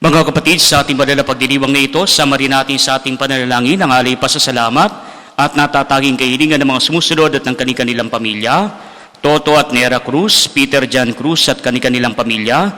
Mga kapatid, sa ating banal na pagdiriwang na ito, samarin natin sa ating panalangin ang alay pasasalamat at natatanging kahilingan ng mga sumusunod at ng kanilang pamilya. Toto at Nera Cruz, Peter John Cruz at kanilang pamilya,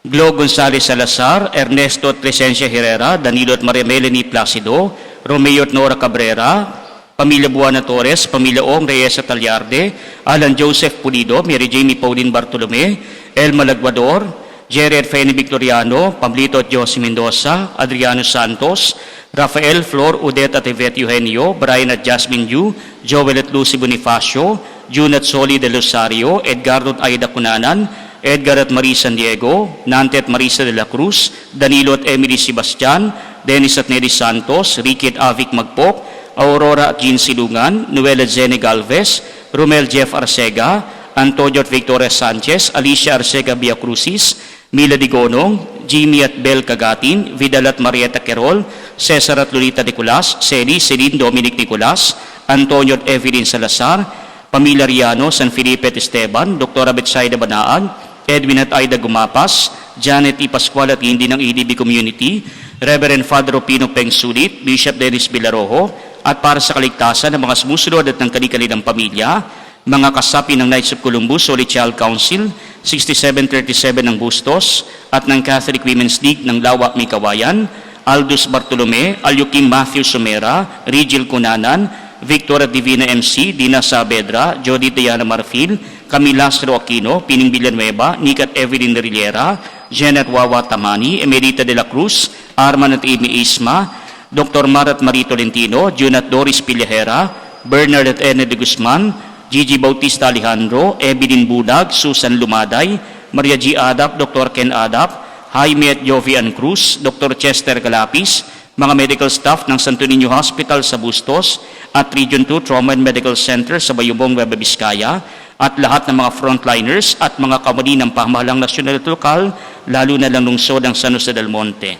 Glo Gonzales Salazar, Ernesto at Crescencia Herrera, Danilo at Maria Melanie Placido, Romeo at Nora Cabrera, Pamilya Buana Torres, Pamilya Ong Reyes at Talyarde, Alan Joseph Pulido, Mary Jamie Pauline Bartolome, Elma Laguador, Jerry at Fanny Victoriano, Pablito at Josie Mendoza, Adriano Santos, Rafael, Flor, Odette at Yvette Eugenio, Brian at Jasmine Yu, Joel at Lucy Bonifacio, June at Soli de Rosario, Edgardo at Aida Cunanan, Edgar at Marie San Diego, Nante at Marisa de la Cruz, Danilo at Emily Sebastian, Dennis at Nelly Santos, Ricky at Avic Magpok, Aurora at Jean Silungan, Noel at Zene Galvez, Romel Jeff Arcega, Antonio at Victoria Sanchez, Alicia Arcega Viacrucis, Mila Digonong, Jimmy at Bel Cagatin, Vidal at Marieta Querol, Cesar at Lolita Nicolas, Celi, Celine Dominic Nicolas, Antonio at Evelyn Salazar, Pamilya Riano, San Felipe at Esteban, Dr. Betsaida Banaan, Edwin at Aida Gumapas, Janet E. Pascual at hindi ng EDB Community, Reverend Father Pino Peng Sulit, Bishop Dennis Villarojo, at para sa kaligtasan ng mga sumusunod at ng kanilang pamilya, mga kasapi ng Knights of Columbus, Holy Child Council, 6737 ng Bustos, at ng Catholic Women's League ng Lawak May Kawayan, Aldous Bartolome, Alyukim Matthew Sumera, Rigil Cunanan, Victor Divina MC, Dina Saavedra, Jody Diana Marfil, Camila Astro Aquino, Pining Villanueva, Nick at Evelyn Rillera, Janet Wawa Tamani, Emerita de la Cruz, Arman at Amy Isma, Dr. Marat Marie Tolentino, June at Doris Pillajera, Bernard at Ene de Guzman, Gigi Bautista Alejandro, Evelyn Budag, Susan Lumaday, Maria G. Adap, Dr. Ken Adap, Jaime at Jovian Cruz, Dr. Chester Galapis, mga medical staff ng Santo Niño Hospital sa Bustos at Region 2 Trauma and Medical Center sa Bayubong, Nueva Vizcaya, at lahat ng mga frontliners at mga kamuli ng pamahalang nasyonal at lokal, lalo na lang lungsod ng San Jose del Monte.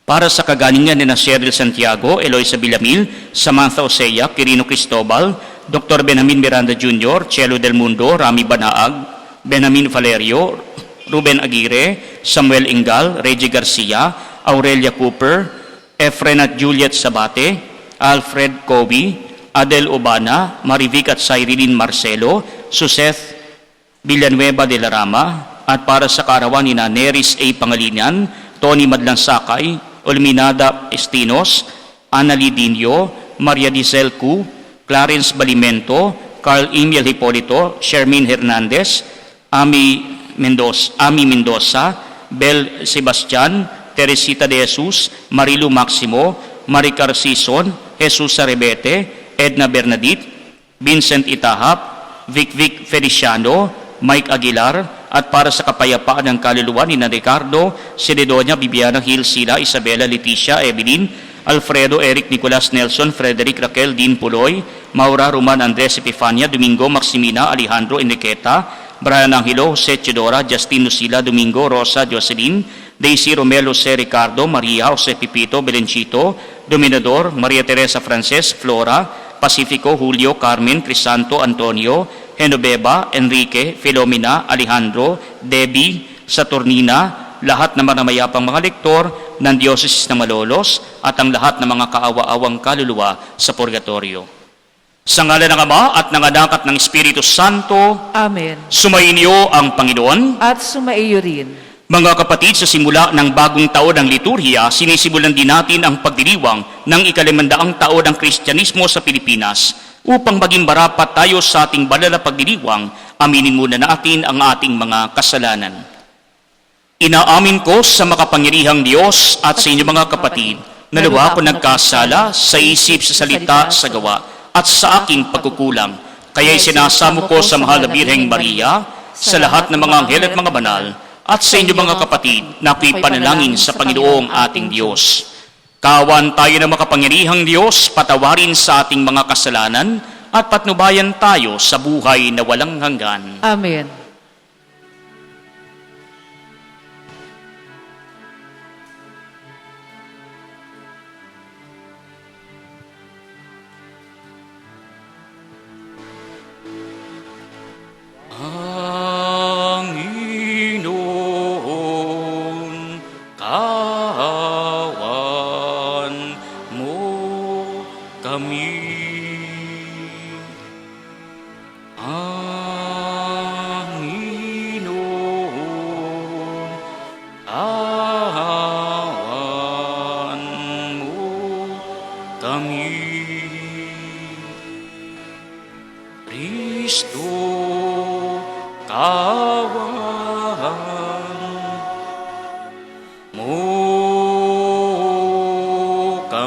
Para sa kagalingan ni Cheryl Santiago, Eloisa Villamil, Samantha Osea, Quirino Cristobal, Dr. Benjamin Miranda Jr., Chelo Del Mundo, Rami Banaag, Benjamin Valerio, Ruben Aguirre, Samuel Ingal, Reggie Garcia, Aurelia Cooper, Efren at Juliet Sabate, Alfred Kobe, Adel Obana, Marivic at Cyrene Marcelo, Suseth Villanueva de la Rama, at para sa kaarawan ni Neris A. Pangalinan, Tony Madlansakay, Olminada Estinos, Annalie Dinio, Maria Dizel Cu, Clarence Balimento, Carl Emil Hipolito, Shermin Hernandez, Ami Mendoza, Bel Sebastian, Teresita de Jesus, Marilu Maximo, Maricar Sison, Jesus Sarebete, Edna Bernadit, Vincent Itahap, Vic Feliciano, Mike Aguilar, at para sa kapayapaan ng kaluluwa ni Ricardo, Cededonia, Bibiana Hill, Sila, Isabela, Leticia, Evelyn, Alfredo, Eric, Nicolas, Nelson, Frederick, Raquel, Dean Puloy, Maura, Roman, Andres, Epifania, Domingo, Maximina, Alejandro, Enriqueta, Brian Angelo, Jose Chidora, Justin Lucila, Domingo, Rosa, Jocelyn, Daisy, Romel, Jose Ricardo, Maria, Jose Pipito, Belenchito, Dominador, Maria Teresa Frances, Flora, Pacifico, Julio, Carmen, Crisanto, Antonio, Genoveva, Enrique, Filomena, Alejandro, Debbie, Saturnina, lahat ng mga mayapang mga lektor ng Diocese ng Malolos at ang lahat ng mga kaawa-awang kaluluwa sa purgatorio. Sa ngalan ng Ama at ng Anak at ng Espiritu Santo, Amen. sumainyo ang Panginoon. At sumaiyo rin. Mga kapatid, sa simula ng bagong taon ng liturhiya, sinisimulan din natin ang pagdiriwang ng ikalimandaang taon ng Kristyanismo sa Pilipinas. Upang maging marapat tayo sa ating banal na pagdiriwang, aminin muna natin ang ating mga kasalanan. Inaamin ko sa makapangyarihang Diyos at sa inyo mga kapatid, na luwa ko nagkasala sa isip, sa salita, sa gawa, at sa aking pagkukulang. Kaya'y sinasamo ko sa mahal na Birheng Maria, sa lahat ng mga anghel at mga banal, at sa inyo mga kapatid, na ako'y panalangin sa Panginoong ating Diyos. Kawan tayo ng makapangyarihang Diyos, patawarin sa ating mga kasalanan, at patnubayan tayo sa buhay na walang hanggan. Amen.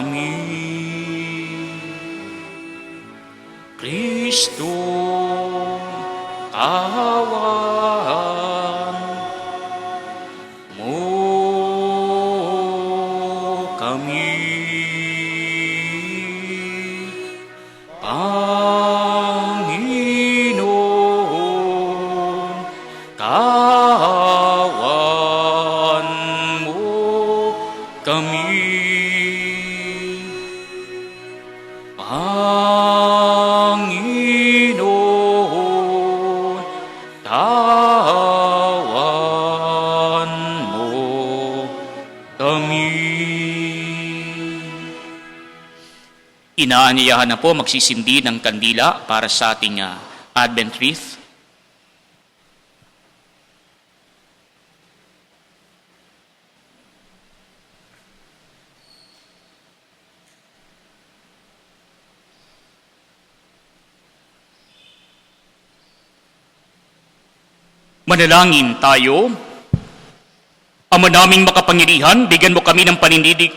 kami. Kristo, kaawaan mo kami. Panginoon, kaawaan mo kami. Panginoon, kaawaan mo kami. Inaanyayahan na po magsisindi ng kandila para sa ating Advent wreath. Manalangin tayo. Ama naming makapangyarihan, bigyan mo kami ng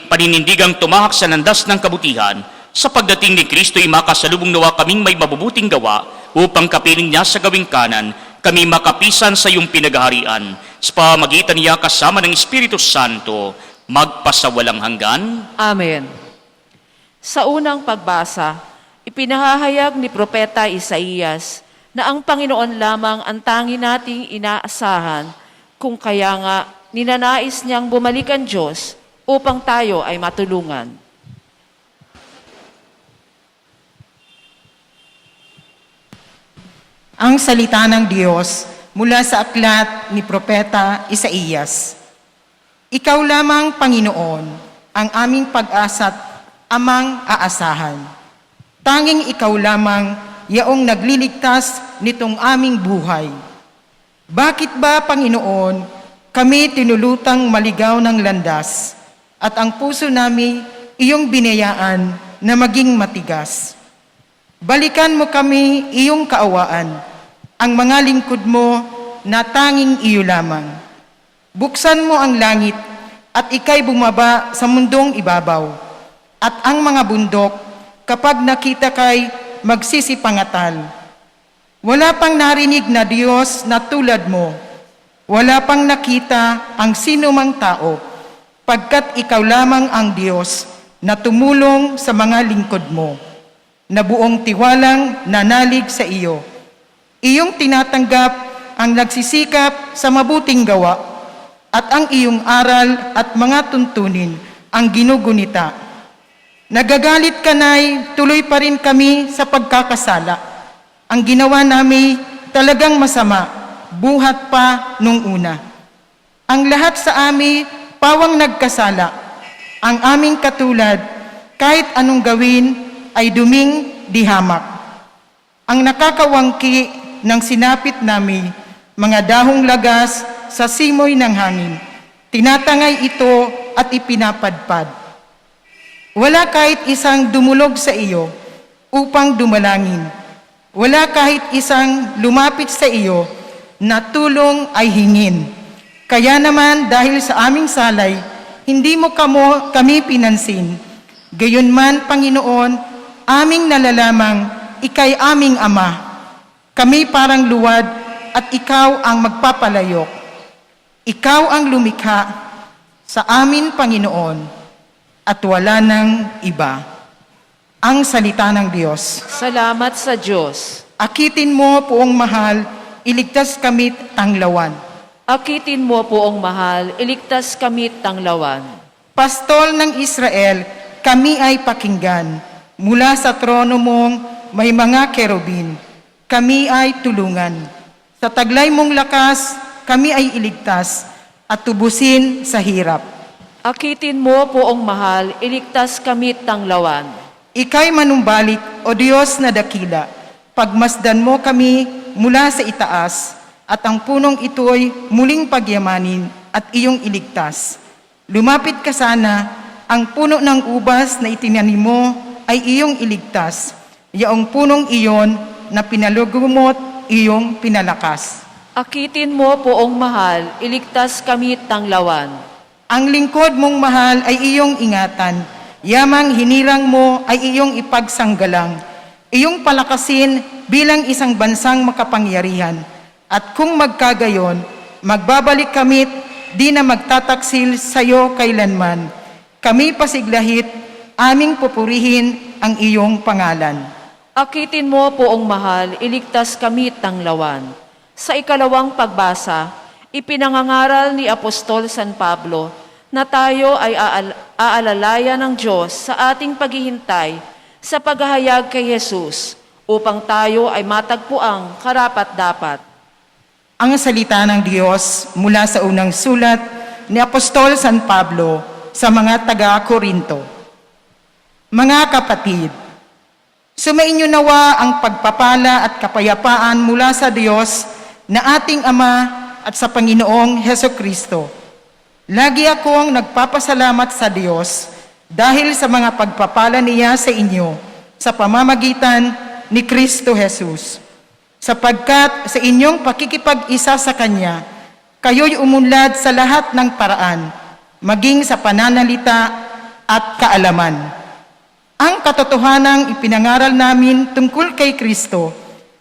paninindigang tumahak sa landas ng kabutihan. Sa pagdating ni Kristo'y makasalubong nawa kaming may mabubuting gawa upang kapiling niya sa gawing kanan, kami makapisan sa iyong pinaghaharian. Sa pamagitan niya kasama ng Espiritu Santo, magpasawalang hanggan. Amen. Sa unang pagbasa, ipinahahayag ni Propeta Isaías na ang Panginoon lamang ang tangi nating inaasahan, kung kaya nga ninanais niyang bumalik ang Diyos upang tayo ay matulungan. Ang salita ng Diyos mula sa aklat ni Propeta Isaías. Ikaw lamang, Panginoon, ang aming pag-asa at amang aasahan. Tanging ikaw lamang yaong nagliligtas nitong aming buhay. Bakit ba, Panginoon, kami tinulutang maligaw ng landas at ang puso namin iyong binayaan na maging matigas? Balikan mo kami iyong kaawaan, ang mga lingkod mo na tanging iyo lamang. Buksan mo ang langit at ika'y bumaba sa mundong ibabaw, at ang mga bundok kapag nakita kay magsisipangatal. Wala pang narinig na Diyos na tulad mo. Wala pang nakita ang sinumang tao, pagkat ikaw lamang ang Diyos na tumulong sa mga lingkod mo, na buong tiwalang nanalig sa iyo. Iyong tinatanggap ang nagsisikap sa mabuting gawa, at ang iyong aral at mga tuntunin ang ginugunita. Nagagalit ka na'y tuloy pa rin kami sa pagkakasala. Ang ginawa namin talagang masama, buhat pa nung una. Ang lahat sa amin pawang nagkasala. Ang aming katulad, kahit anong gawin, ay duming dihamak. Ang nakakawangki ng sinapit namin, mga dahong lagas sa simoy ng hangin, tinatangay ito at ipinapadpad. Wala kahit isang dumulog sa iyo upang dumalangin. Wala kahit isang lumapit sa iyo na tulong ay hingin. Kaya naman dahil sa aming salay, hindi mo kami pinansin. Gayunman, Panginoon, aming nalalamang ika'y aming Ama. Kami parang luwad at ikaw ang magpapalayok. Ikaw ang lumikha sa amin, Panginoon, at wala nang iba. Ang salita ng Diyos. Salamat sa Diyos. Akitin mo, Poong mahal, iligtas kami tanglawan. Akitin mo, Poong mahal, iligtas kami tanglawan. Pastol ng Israel, kami ay pakinggan. Mula sa trono mong may mga kerubin, kami ay tulungan. Sa taglay mong lakas, kami ay iligtas at tubusin sa hirap. Akitin mo, Poong mahal, iligtas kami tanglawan. Ika'y manumbalik, O Diyos na dakila. Pagmasdan mo kami mula sa itaas, at ang punong ito'y muling pagyamanin at iyong iligtas. Lumapit ka sana, ang puno ng ubas na itinanim mo ay iyong iligtas. Yaong punong iyon na pinalugumot iyong pinalakas. Akitin mo, Poong mahal, iligtas kami tanglawan. Ang lingkod mong mahal ay iyong ingatan. Yamang hinirang mo ay iyong ipagsanggalang, iyong palakasin bilang isang bansang makapangyarihan. At kung magkagayon, magbabalik kami't di na magtataksil sa iyo kailanman. Kami pasiglahit, aming pupurihin ang iyong pangalan. Akitin mo, Poong mahal, iligtas kami tanglawan. Sa ikalawang pagbasa, ipinangangaral ni Apostol San Pablo na tayo ay aalalayan ng Diyos sa ating paghihintay sa paghahayag kay Jesus upang tayo ay matagpuang karapat-dapat. Ang salita ng Diyos mula sa unang sulat ni Apostol San Pablo sa mga taga-Korinto. Mga kapatid, sumainyo nawa ang pagpapala at kapayapaan mula sa Diyos na ating Ama at sa Panginoong Hesukristo. Lagi akong nagpapasalamat sa Diyos dahil sa mga pagpapala niya sa inyo sa pamamagitan ni Kristo Jesus. Sapagkat sa inyong pakikipag-isa sa Kanya, kayo'y umunlad sa lahat ng paraan, maging sa pananalita at kaalaman. Ang katotohanang ipinangaral namin tungkol kay Kristo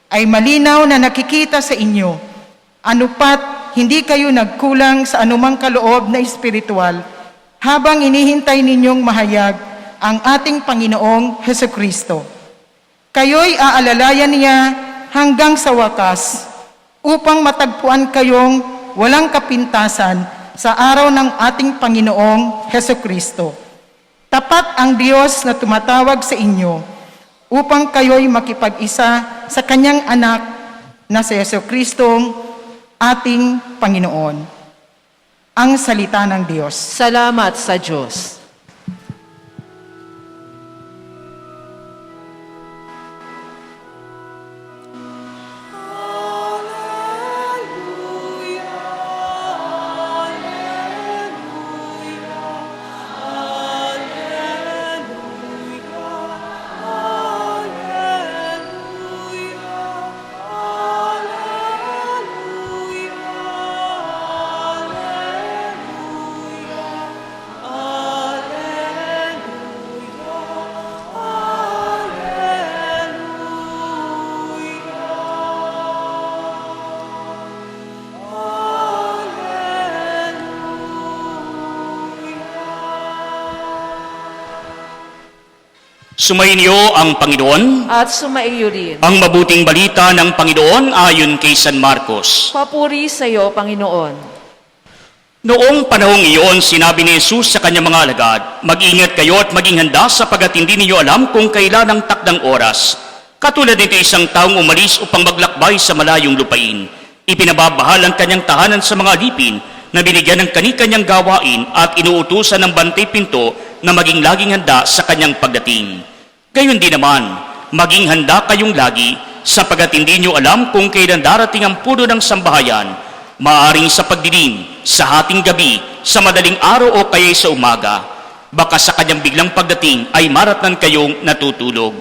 ay malinaw na nakikita sa inyo, anupat hindi kayo nagkulang sa anumang kaloob na espiritual habang inihintay ninyong mahayag ang ating Panginoong Hesukristo. Kayo'y aalalayan niya hanggang sa wakas upang matagpuan kayong walang kapintasan sa araw ng ating Panginoong Hesukristo. Tapat ang Diyos na tumatawag sa inyo upang kayo'y makipag-isa sa Kanyang anak na si Jesucristong ating Panginoon. Ang salita ng Diyos. Salamat sa Diyos. Sumainyo ang Panginoon. At sumaiyo rin. Ang mabuting balita ng Panginoon ayon kay San Marcos. Papuri sa iyo, Panginoon. Noong panahong iyon, sinabi ni Jesus sa kanyang mga alagad, mag-ingat kayo at maging handa sapagkat hindi ninyo alam kung kailan ang takdang oras. Katulad nito isang taong umalis upang maglakbay sa malayong lupain. Ipinababahal ang kanyang tahanan sa mga alipin na binigyan ng kani-kanyang gawain at inuutusan ng bantay pinto na maging laging handa sa kanyang pagdating. Gayon din naman, maging handa kayong lagi sapagkat hindi nyo alam kung kailan darating ang puno ng sambahayan, maaring sa pagdilim, sa hating gabi, sa madaling araw o kaya sa umaga. Baka sa kanyang biglang pagdating ay maratnan kayong natutulog.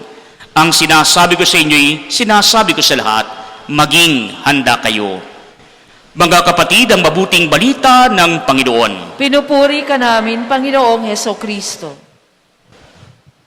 Ang sinasabi ko sa inyo'y sinasabi ko sa lahat, maging handa kayo. Mga kapatid, ang mabuting balita ng Panginoon. Pinupuri ka namin, Panginoong Hesukristo.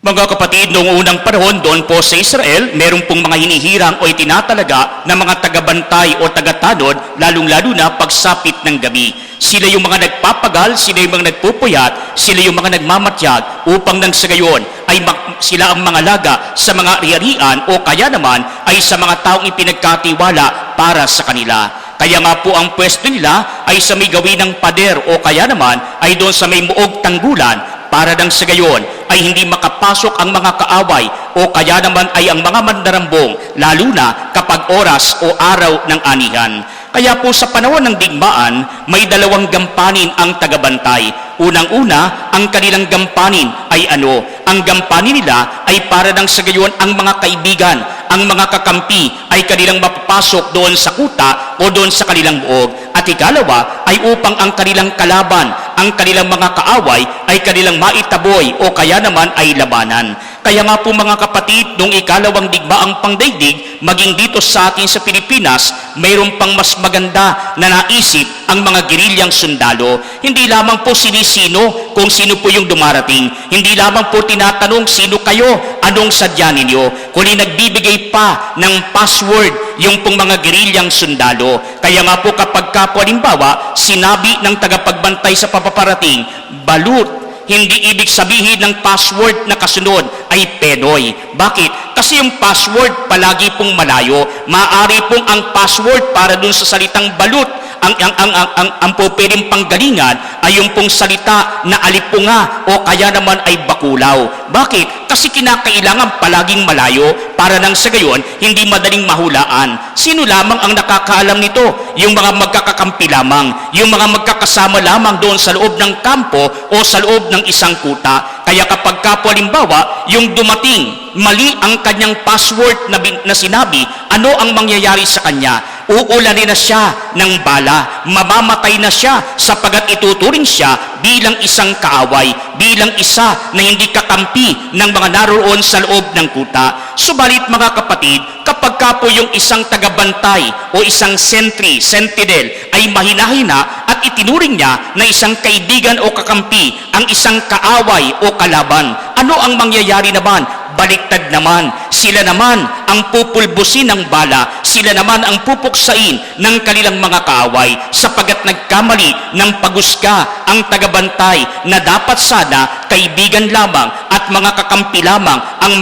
Mga kapatid, noong unang panahon doon po sa Israel, meron pong mga hinihirang o itinatalaga na mga tagabantay o tagatanod, lalong-lalo na pagsapit ng gabi. Sila yung mga nagpapagal, sila yung mga nagpupuyat, sila yung mga nagmamatyag upang nang sa gayon ay sila ang mga laga sa mga ari-arian o kaya naman ay sa mga taong ipinagkatiwala para sa kanila. Kaya nga po ang pwesto nila ay sa may gawin ng pader o kaya naman ay doon sa may muog tanggulan para nang sa gayon ay hindi makapasok ang mga kaaway o kaya naman ay ang mga mandarambong lalo na kapag oras o araw ng anihan. Kaya po sa panahon ng digmaan, may dalawang gampanin ang tagabantay. Unang-una, ang kanilang gampanin ay ano? Ang gampanin nila ay para nang sa gayon ang mga kaibigan, ang mga kakampi ay kanilang mapapasok doon sa kuta o doon sa kanilang buog. At ikalawa ay upang ang kanilang kalaban, ang kanilang mga kaaway ay kanilang maitaboy o kaya naman ay labanan. Kaya nga po mga kapatid, noong ikalawang digmaang pangdaigdig, maging dito sa atin sa Pilipinas, mayroon pang mas maganda na naisip ang mga gerilyang sundalo. Hindi lamang po sinisino kung sino po yung dumarating. Hindi lamang po tinatanong sino kayo, anong sadya ninyo. Kundi nagbibigay pa ng password yung pong mga gerilyang sundalo. Kaya nga po kapag po halimbawa, sinabi ng tagapagbantay sa papaparating, balut. Hindi ibig sabihin ng password na kasunod ay Penoy. Bakit? Kasi yung password palagi pong malayo. Maaari pong ang password para dun sa salitang balut, ang po pwedeng panggalingan ay yung pong salita na alipunga o kaya naman ay bakulaw. Bakit? Kasi kinakailangan palaging malayo para nang sa gayon hindi madaling mahulaan. Sino lamang ang nakakaalam nito? Yung mga magkakakampi lamang, yung mga magkakasama lamang doon sa loob ng kampo o sa loob ng isang kuta. Kaya kapag kapo halimbawa, yung dumating, mali ang kanyang password na sinabi, ano ang mangyayari sa kanya? Uulanin na siya ng bala, mamamatay na siya sapagat ituturing siya bilang isang kaaway, bilang isa na hindi kakampi ng mga naroon sa loob ng kuta. Subalit mga kapatid, kapag kapo yung isang tagabantay o isang sentinel ay mahinahina at itinuring niya na isang kaibigan o kakampi ang isang kaaway o kalaban, ano ang mangyayari naman? Baliktad naman, sila naman ang pupulbusin ng bala, sila naman ang pupuksain ng kanilang mga kaaway sapagat nagkamali ng pagusga ang tagabantay na dapat sana kaibigan lamang at mga kakampi lamang ang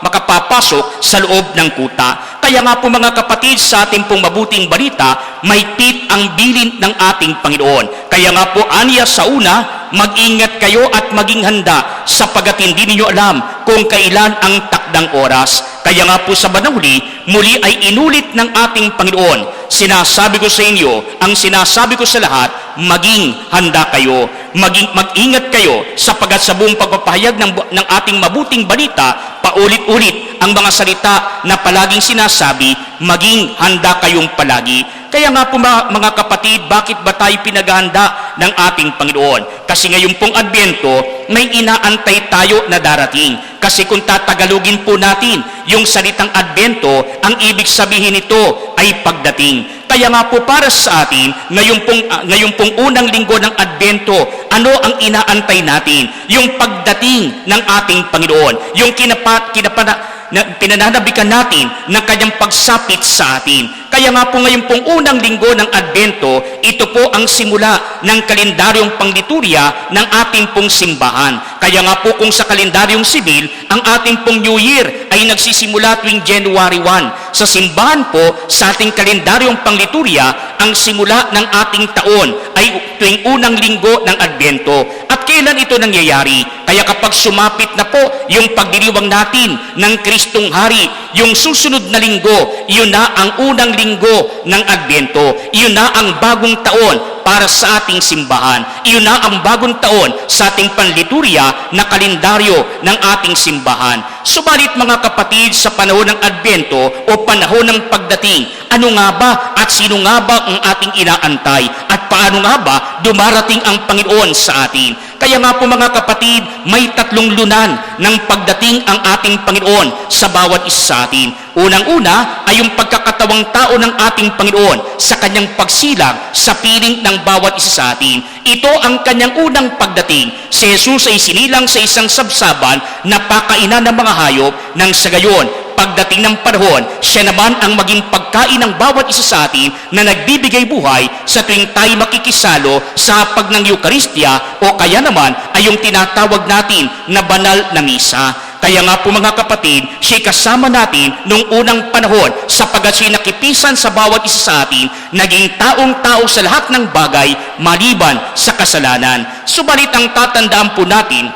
makapapasok sa loob ng kuta. Kaya nga po mga kapatid, sa ating pong mabuting balita, mahigpit ang bilin ng ating Panginoon. Kaya nga po aniya sa una, mag-ingat kayo at maging handa sapagat hindi ninyo alam kung kailan ang takdang oras. Kaya nga po sa bandang huli, muli ay inulit ng ating Panginoon, sinasabi ko sa inyo, ang sinasabi ko sa lahat, maging handa kayo, mag-ingat kayo sapagat sa buong pagpapahayag ng ating mabuting balita, paulit-ulit ang mga salita na palaging sinasabi, maging handa kayong palagi. Kaya nga po mga kapatid, bakit ba tayo pinaghahanda ng ating Panginoon? Kasi ngayon pong Adbyento, may inaantay tayo na darating. Kasi kung tatagalogin po natin yung salitang Adbyento, ang ibig sabihin nito ay pagdating. Kaya nga po para sa atin, ngayon pong unang linggo ng Adbyento, ano ang inaantay natin? Yung pagdating ng ating Panginoon. Yung pinananabikan natin ng kanyang pagsapit sa atin. Kaya nga po ngayon pong unang linggo ng Adbyento, ito po ang simula ng kalendaryong pangliturya ng ating pong simbahan. Kaya nga po kung sa kalendaryong sibil, ang ating pong New Year ay nagsisimula tuwing January 1. Sa simbahan po, sa ating kalendaryong pangliturya, ang simula ng ating taon ay tuwing unang linggo ng Adbyento. At kailan ito nangyayari? Kaya kapag sumapit na po yung pagdiriwang natin ng Kristong Hari, yung susunod na linggo, iyon na ang unang linggo ng Adbyento. Iyon na ang bagong taon para sa ating simbahan. Iyon na ang bagong taon sa ating panliturya na kalendaryo ng ating simbahan. Subalit mga kapatid, sa panahon ng Adbyento o panahon ng pagdating, ano nga ba at sino nga ba ang ating inaantay? At paano nga ba dumarating ang Panginoon sa atin? Kaya nga po mga kapatid, may 3 lunan ng pagdating ang ating Panginoon sa bawat isa sa atin. Unang-una ay yung pagkakatawang tao ng ating Panginoon sa kanyang pagsilang sa piling ng bawat isa sa atin. Ito ang kanyang unang pagdating. Si Jesus ay sinilang sa isang sabsaban na pakainan ng mga hayop nang sa gayon, pagdating ng panahon, siya naman ang maging pagkain ng bawat isa sa atin na nagbibigay buhay sa tuwing tayo makikisalo sa hapag ng Eucharistia o kaya naman ay yung tinatawag natin na banal na misa. Kaya nga po mga kapatid, siya'y kasama natin noong unang panahon sapagat siya'y nakipisan sa bawat isa sa atin, naging taong-tao sa lahat ng bagay maliban sa kasalanan. Subalit ang tatandaan po natin,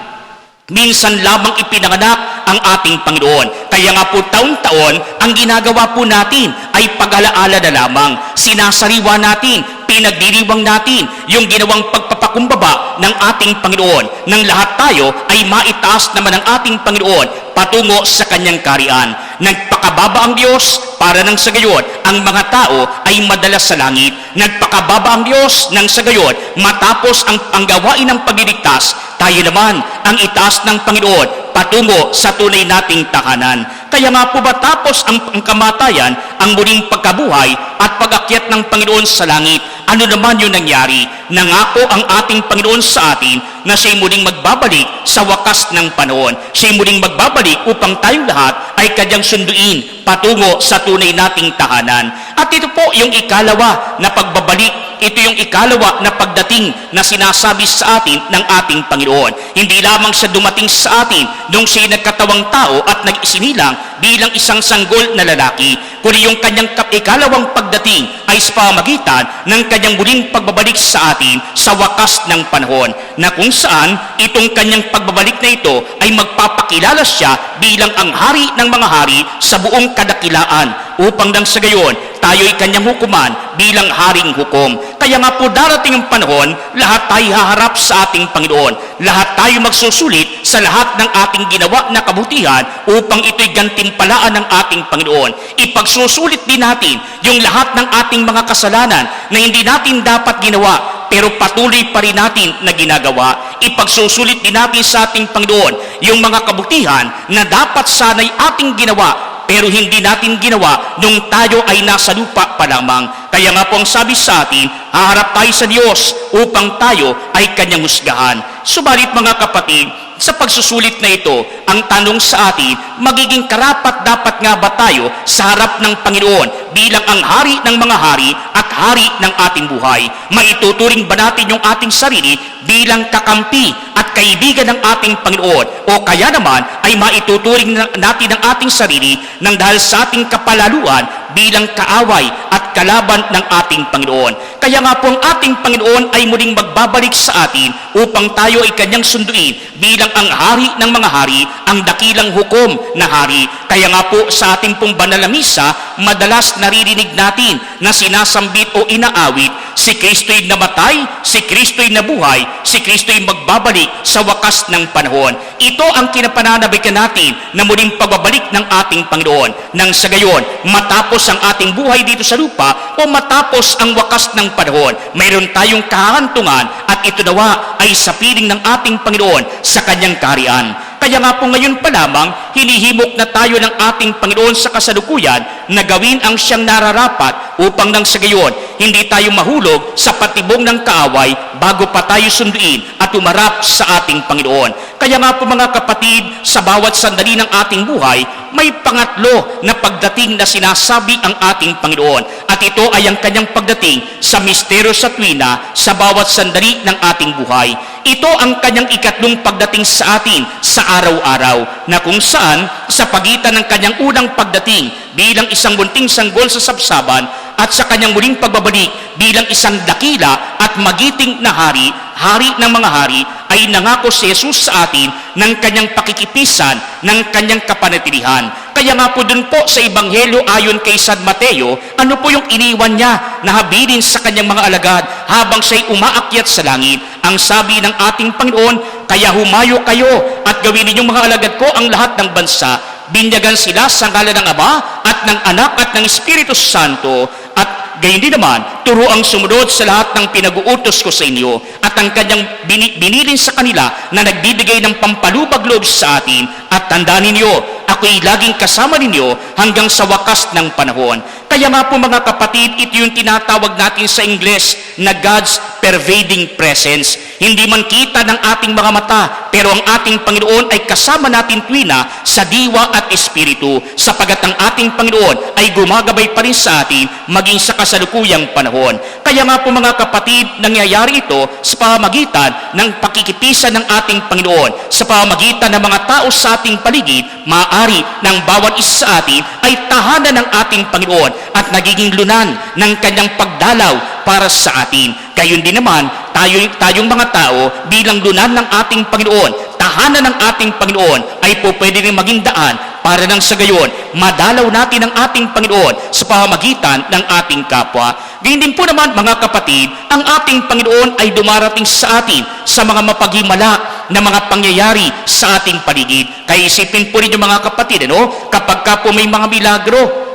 minsan lamang ipinanganak ang ating Panginoon. Kaya nga po taon-taon, ang ginagawa po natin ay pag-alaala na lamang. Sinasariwa natin, pinagdiriwang natin yung ginawang pagpapakumbaba ng ating Panginoon. Nang lahat tayo ay maitaas naman ng ating Panginoon patungo sa kanyang kaharian. Nagpakababa ang Diyos para nang sa gayon ang mga tao ay madalas sa langit. Nagpakababa ang Diyos nang sa gayon matapos ang gawain ng pagliligtas, tayo naman ang itaas ng Panginoon patungo sa tunay nating tahanan. Kaya nga po ba tapos ang kamatayan, ang muling pagkabuhay at pag-akyat ng Panginoon sa langit, ano naman yung nangyari? Nangako ang ating Panginoon sa atin na siya'y muling magbabalik sa wakas ng panahon. Siya'y muling magbabalik upang tayong lahat ay kanyang sunduin patungo sa tunay nating tahanan. At ito po yung ikalawa na pagbabalik. Ito yung ikalawa na pagdating na sinasabi sa atin ng ating Panginoon. Hindi lamang siya dumating sa atin nung siya'y nagkatawang tao at nag-isinilang bilang isang sanggol na lalaki, kundi yung kanyang ikalawang pagdating ay sa pamamagitan ng kanyang muling pagbabalik sa atin sa wakas ng panahon, na kung saan itong kanyang pagbabalik na ito ay magpapakilala siya bilang ang hari ng mga hari sa buong kadakilaan, upang nang sa gayon tayo'y kanyang hukuman bilang haring hukom. Kaya nga po darating ang panahon, lahat tayo haharap sa ating Panginoon. Lahat tayo magsusulit sa lahat ng ating ginawa na kabutihan upang ito'y gantimpalaan ng ating Panginoon. Ipagsusulit din natin yung lahat ng ating mga kasalanan na hindi natin dapat ginawa, pero patuloy pa rin natin na ginagawa. Ipagsusulit din natin sa ating Panginoon yung mga kabutihan na dapat sana'y ating ginawa, pero hindi natin ginawa nung tayo ay nasa lupa pa lamang. Kaya nga po ang sabi sa atin, haharap tayo sa Diyos upang tayo ay kanyang husgahan. Subalit mga kapatid, sa pagsusulit na ito, ang tanong sa atin, magiging karapat dapat nga ba tayo sa harap ng Panginoon bilang ang hari ng mga hari at hari ng ating buhay? Maituturing ba natin yung ating sarili bilang kakampi at kaibigan ng ating Panginoon? O kaya naman ay maituturing natin ang ating sarili nang dahil sa ating kapalaluan bilang kaaway at kalaban ng ating Panginoon? Kaya nga po ang ating Panginoon ay muling magbabalik sa atin upang tayo ay kanyang sunduin bilang ang hari ng mga hari, ang dakilang hukom na hari. Kaya nga po sa ating pong banal na misa, madalas naririnig natin na sinasambit o inaawit, si Kristo'y namatay, si Kristo'y nabuhay, si Kristo'y magbabalik sa wakas ng panahon. Ito ang kinapananabikan natin na muling pagbabalik ng ating Panginoon. Nang sa gayon, matapos ang ating buhay dito sa lupa o matapos ang wakas ng panahon, mayroon tayong kahantungan at ito nawa ay sa piling ng ating Panginoon sa kanyang kaharian. Kaya nga po ngayon pa lamang, hinihimok na tayo ng ating Panginoon sa kasalukuyan na gawin ang siyang nararapat upang nang sa gayon, hindi tayo mahulog sa patibong ng kaaway bago pa tayo sunduin at umarap sa ating Panginoon. Kaya nga po mga kapatid, sa bawat sandali ng ating buhay, may pangatlo na pagdating na sinasabi ang ating Panginoon. At ito ay ang kanyang pagdating sa misteryo sa tuwina sa bawat sandali ng ating buhay. Ito ang kanyang ikatlong pagdating sa atin sa araw-araw, na kung saan sa pagitan ng kanyang unang pagdating bilang isang bunting sanggol sa sabsaban at sa kanyang muling pagbabalik bilang isang dakila at magiting na hari, hari ng mga hari, ay nangako si Jesus sa atin ng kanyang pakikipisan, ng kanyang kapanatilihan. Kaya nga po dun po sa Ebanghelyo ayon kay San Mateo, ano po yung iniwan niya na habilin sa kanyang mga alagad habang siya'y umaakyat sa langit? Ang sabi ng ating Panginoon, kaya humayo kayo at gawin ninyong mga alagad ko ang lahat ng bansa. Binyagan sila sa ngalan ng Ama at ng Anak at ng Espiritu Santo, at gayon din naman, turo ang sumunod sa lahat ng pinag-uutos ko sa inyo, at ang kanyang binilin sa kanila na nagbibigay ng pampalubag loob sa atin, at tandaan ninyo, ako'y laging kasama ninyo hanggang sa wakas ng panahon. Kaya nga po mga kapatid, ito yung tinatawag natin sa Ingles na God's pervading presence. Hindi man kita ng ating mga mata, pero ang ating Panginoon ay kasama natin tuwina sa diwa at espiritu, sapagat ang ating Panginoon ay gumagabay pa rin sa atin maging sa kasalukuyang panahon. Kaya nga po mga kapatid, nangyayari ito sa pamamagitan ng pakikipisan ng ating Panginoon, sa pamamagitan ng mga tao sa ating paligid. Maaari ng bawat isa sa atin ay tahanan ng ating Panginoon at nagiging lunan ng kanyang pagdalaw para sa atin. Gayon din naman, tayong mga tao bilang lunan ng ating Panginoon, tahanan ng ating Panginoon, ay po pwede rin maging daan para nang sa gayon, madalaw natin ang ating Panginoon sa pamamagitan ng ating kapwa. Gayon din po naman mga kapatid, ang ating Panginoon ay dumarating sa atin sa mga mapaghimala na mga pangyayari sa ating paligid. Kaya isipin po rin yung mga kapatid, kapag ka po may mga milagro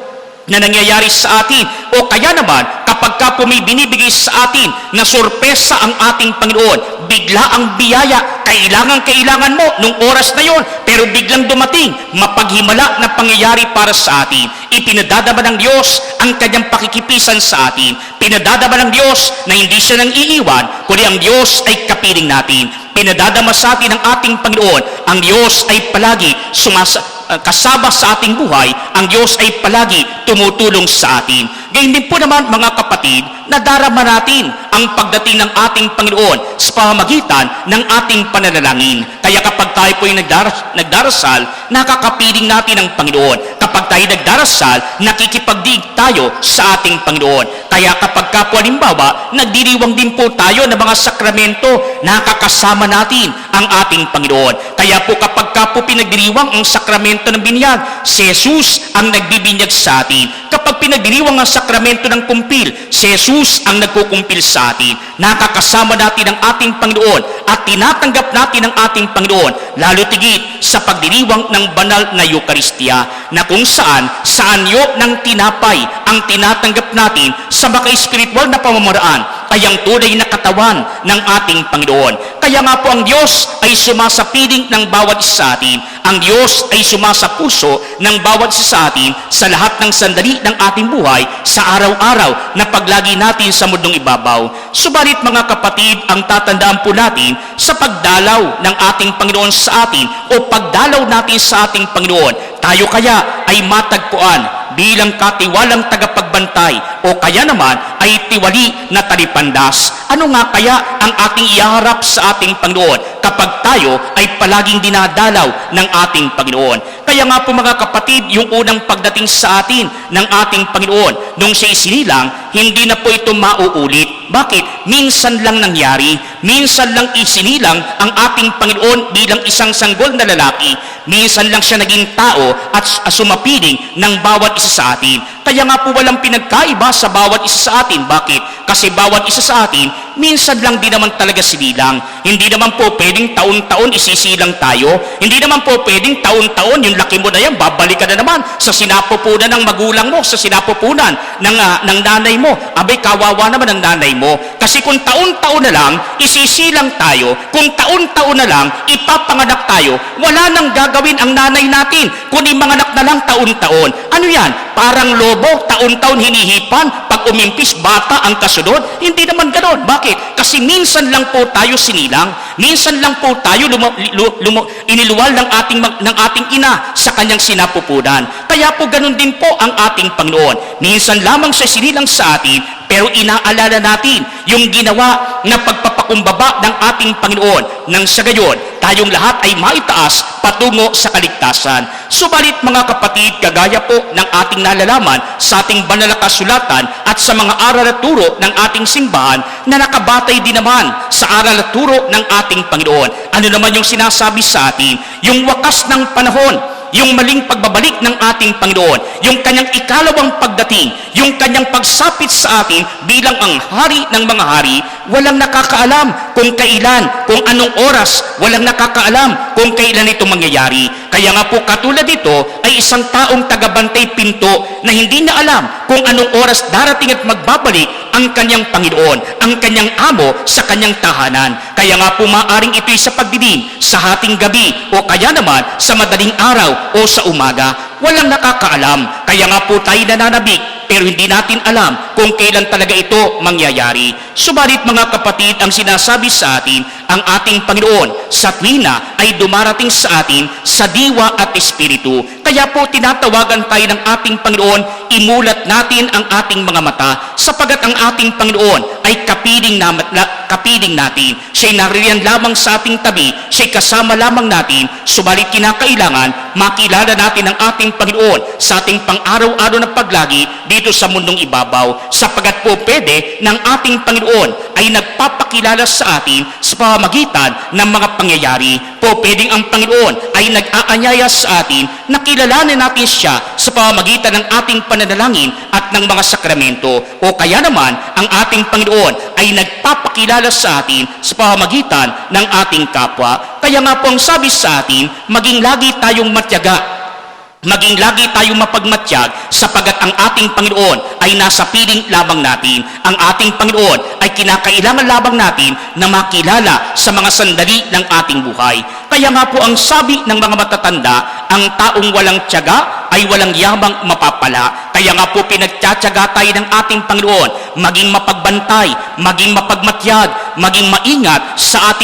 na nangyayari sa atin, o kaya naman kapag ka po may binibigay sa atin na sorpresa ang ating Panginoon, bigla ang biyaya, kailangan mo nung oras na yon, pero biglang dumating, mapaghimala na pangyayari para sa atin. Ipinadadama ng Diyos ang kanyang pakikipisan sa atin. Pinadadama ng Diyos na hindi siya nang iiwan, kundi ang Diyos ay kapiling natin. Pinadadama sa atin ng ating Panginoon, ang Diyos ay palagi kasama sa ating buhay, ang Diyos ay palagi tumutulong sa atin. Gayun din po naman mga kapatid, nadarama natin ang pagdating ng ating Panginoon sa pamamagitan ng ating pananalangin. Kaya kapag tayo po ay nagdarasal, nakakapiling natin ang Panginoon. Kapag tayo nagdarasal, nakikipagdiig tayo sa ating Panginoon. Kaya kapag ka po halimbawa, nagdiriwang din po tayo ng mga sakramento, nakakasama natin ang ating Panginoon. Kaya po kapag ka po pinagdiriwang ang sakramento ng binyag, si Jesus ang nagbibinyag sa atin. Kapag pinagdiriwang ang sakramento ng kumpil, si Jesus ang nagkukumpil sa atin. Nakakasama natin ang ating Panginoon at tinatanggap natin ang ating Panginoon, lalo tigit sa pagdiriwang ng banal na Eucharistia, na kung saan sa anyo ng tinapay ang tinatanggap natin sa maka-espiritual na pamamaraan ay ang tunay na katawan ng ating Panginoon. Kaya nga po ang Diyos ay sumasapiling ng bawat isa sa atin. Ang Diyos ay sumasapuso ng bawat isa sa atin sa lahat ng sandali ng ating buhay sa araw-araw na paglagi natin sa mundong ibabaw. Subalit mga kapatid, ang tatandaan po natin sa pagdalaw ng ating Panginoon sa atin o pagdalaw natin sa ating Panginoon, tayo kaya ay matagpuan bilang katiwalang tagapagbantay o kaya naman ay tiwali na talipandas. Ano nga kaya ang ating iharap sa ating Panginoon kapag tayo ay palaging dinadalaw ng ating Panginoon? Kaya nga po mga kapatid, yung unang pagdating sa atin ng ating Panginoon nung siya isinilang, hindi na po ito mauulit. Bakit? Minsan lang nangyari. Minsan lang isinilang ang ating Panginoon bilang isang sanggol na lalaki. Minsan lang siya naging tao at sumapiling ng bawat isa sa atin. Kaya nga po walang pinagkaiba sa bawat isa sa atin. Bakit? Kasi bawat isa sa atin, minsan lang din naman talaga sinilang. Hindi naman po pwedeng taon-taon isisilang tayo. Hindi naman po pwedeng taon-taon yung laki mo na yan, babalik ka na naman sa sinapupunan ng magulang mo, sa sinapupunan ng nanay mo. Abay, kawawa naman ang nanay mo. Kasi kung taon-taon na lang, isisilang tayo. Kung taon-taon na lang, ipapanganak tayo. Wala nang gagawin ang nanay natin, kundi manganak na lang taon-taon. Ano yan? Parang lobo, taon-taon hinihipan, pag umimpis, bata ang kasunod? Hindi naman ganon. Bakit? Kasi minsan lang po tayo sinilang. Minsan lang po tayo iniluwal ng ating ina sa kanyang sinapupunan. Kaya po ganon din po ang ating Panginoon. Minsan lamang siya sinilang sa atin, pero inaalala natin yung ginawa na pagpapakumbaba ng ating Panginoon nang sa gayon, tayong lahat ay maitaas patungo sa kaligtasan. Subalit mga kapatid, kagaya po ng ating nalalaman sa ating banal na kasulatan at sa mga aral at turo ng ating simbahan na nakabatay din naman sa aral at turo ng ating Panginoon. Ano naman yung sinasabi sa atin? Yung wakas ng panahon, yung maling pagbabalik ng ating Panginoon, yung kanyang ikalawang pagdating, yung kanyang pagsapit sa atin bilang ang hari ng mga hari, walang nakakaalam kung kailan, kung anong oras, walang nakakaalam kung kailan ito mangyayari. Kaya nga po katulad dito ay isang taong tagabantay pinto na hindi na alam kung anong oras darating at magbabalik ang kanyang Panginoon, ang kanyang amo sa kanyang tahanan. Kaya nga po maaring ito'y sa pagdilim, sa hating gabi, o kaya naman sa madaling araw o sa umaga. Walang nakakaalam. Kaya nga po tayo nananabik, pero hindi natin alam kung kailan talaga ito mangyayari. Subalit mga kapatid, ang sinasabi sa atin, ang ating Panginoon sa tuwina ay dumarating sa atin sa diwa at espiritu. Kaya po tinatawagan tayo ng ating Panginoon, imulat natin ang ating mga mata, sapagat ang ating Panginoon ay kapiling natin. Siya'y naririyan lamang sa ating tabi, siya'y kasama lamang natin, subalit kinakailangan makilala natin ang ating Panginoon sa ating pang-araw-araw na paglagi dito sa mundong ibabaw, sapagat po pwede ng ating Panginoon ay nagpapakilala sa atin sa pamamagitan ng mga pangyayari. Po pwedeng ang Panginoon ay nag-aanyaya sa atin na kilalanin natin siya sa pamamagitan ng ating pananalangin at ng mga sakramento. O kaya naman ang ating Panginoon ay nagpapakilala sa atin sa pamamagitan ng ating kapwa. Kaya nga po ang sabi sa atin, maging lagi tayong matyaga maging lagi tayong mapagmatyag sapagat ang ating Panginoon ay nasa piling lamang natin. Ang ating Panginoon ay kinakailangan lamang natin na makilala sa mga sandali ng ating buhay. Kaya nga po ang sabi ng mga matatanda, ang taong walang tiyaga ay walang yamang mapapala. Kaya nga po pinagtsatsaga tayo ng ating Panginoon maging mapagbantay, maging mapagmatyag, maging maingat sa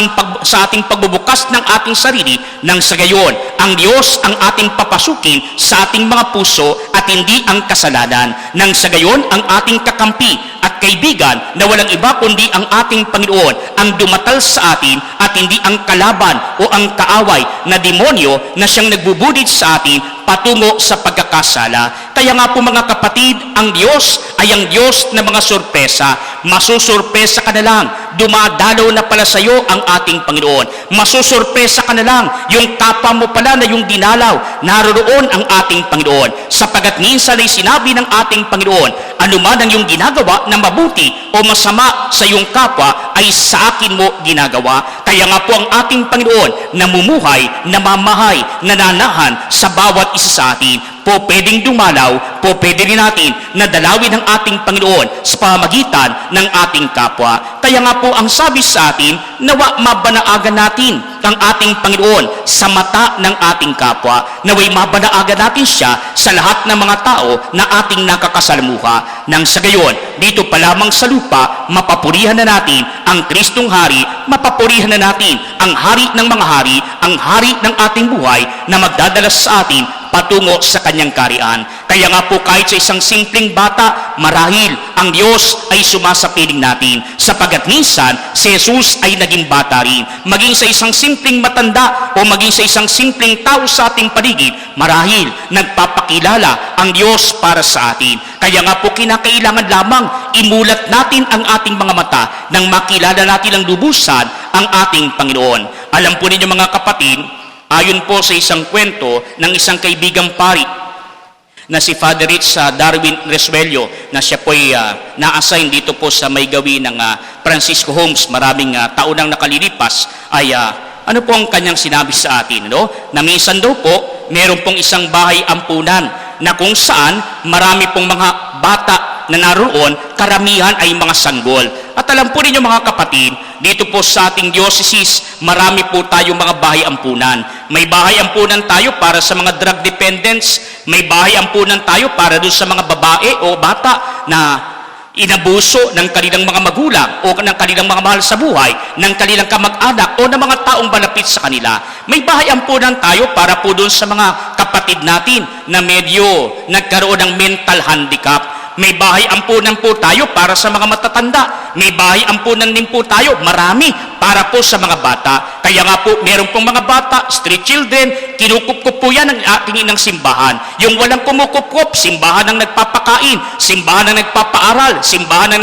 ating pagbubukas ng ating sarili nang sa gayon ang Diyos ang ating papasukin sa ating mga puso at hindi ang kasalanan. Nang sa gayon ang ating kakampi at kaibigan na walang iba kundi ang ating Panginoon ang dumatal sa atin at hindi ang kalaban o ang kaaway na demonyo na siyang nagbubudid sa atin patungo sa pagkakasala. Kaya nga po mga kapatid, ang Diyos ay ang Diyos na mga sorpresa. Masusurpresa ka na lang, dumadalaw na pala sa iyo ang ating Panginoon. Masusurpresa ka na lang, yung kapwa mo pala na yung dinalaw, naroon ang ating Panginoon. Sapagat minsan ay sinabi ng ating Panginoon, anuman ang iyong ginagawa na mabuti o masama sa iyong kapwa ay sa akin mo ginagawa. Kaya nga po ang ating Panginoon namumuhay, namamahay, nananahan sa bawat isa sa atin. Po pwedeng dumalaw, po pwede rin natin na dalawin ang ating Panginoon sa pamamagitan ng ating kapwa. Kaya nga po ang sabi sa atin, nawa mabanaagan natin ang ating Panginoon sa mata ng ating kapwa. Naway mabanaagan natin siya sa lahat ng mga tao na ating nakakasalamuha. Nang sa gayon, dito pa lamang sa lupa, mapapurihan na natin ang Kristong Hari, mapapurihan na natin ang Hari ng mga hari, ang Hari ng ating buhay na magdadala sa atin patungo sa kanyang karian. Kaya nga po kahit sa isang simpleng bata, marahil ang Diyos ay sumasapiling natin sapagat minsan si Jesus ay naging bata rin. Maging sa isang simpleng matanda o maging sa isang simpleng tao sa ating paligid, marahil nagpapakilala ang Diyos para sa atin. Kaya nga po kinakailangan lamang imulat natin ang ating mga mata nang makilala natin ang lubusan ang ating Panginoon. Alam po ninyo mga kapatid, ayon po sa isang kwento ng isang kaibigang pari na si Father Rich Darwin Resuello na siya po ay na-assign dito po sa may gawi ng Francisco Homes maraming taon nang nakalilipas ay ano po ang kanyang sinabi sa atin, no? Na minsan daw po meron pong isang bahay ampunan na kung saan marami pong mga bata na naroon, karamihan ay mga sanggol. At alam po ninyo mga kapatid, dito po sa ating diocese, marami po tayong mga bahay ampunan. May bahay ampunan tayo para sa mga drug dependents, may bahay ampunan tayo para doon sa mga babae o bata na inabuso ng kanilang mga magulang o ng kanilang mga mahal sa buhay, ng kanilang kamag-anak o ng mga taong malapit sa kanila. May bahay ampunan tayo para po doon sa mga kapatid natin na medyo nagkaroon ng mental handicap. May bahay ampunan po tayo para sa mga matatanda. May bahay ampunan din po tayo, marami, para po sa mga bata. Kaya nga po, meron pong mga bata, street children, kinukup-kup po yan ng ating inang simbahan. Yung walang kumukup-kup, simbahan ang nagpapakain, simbahan ang nagpapaaral, simbahan ang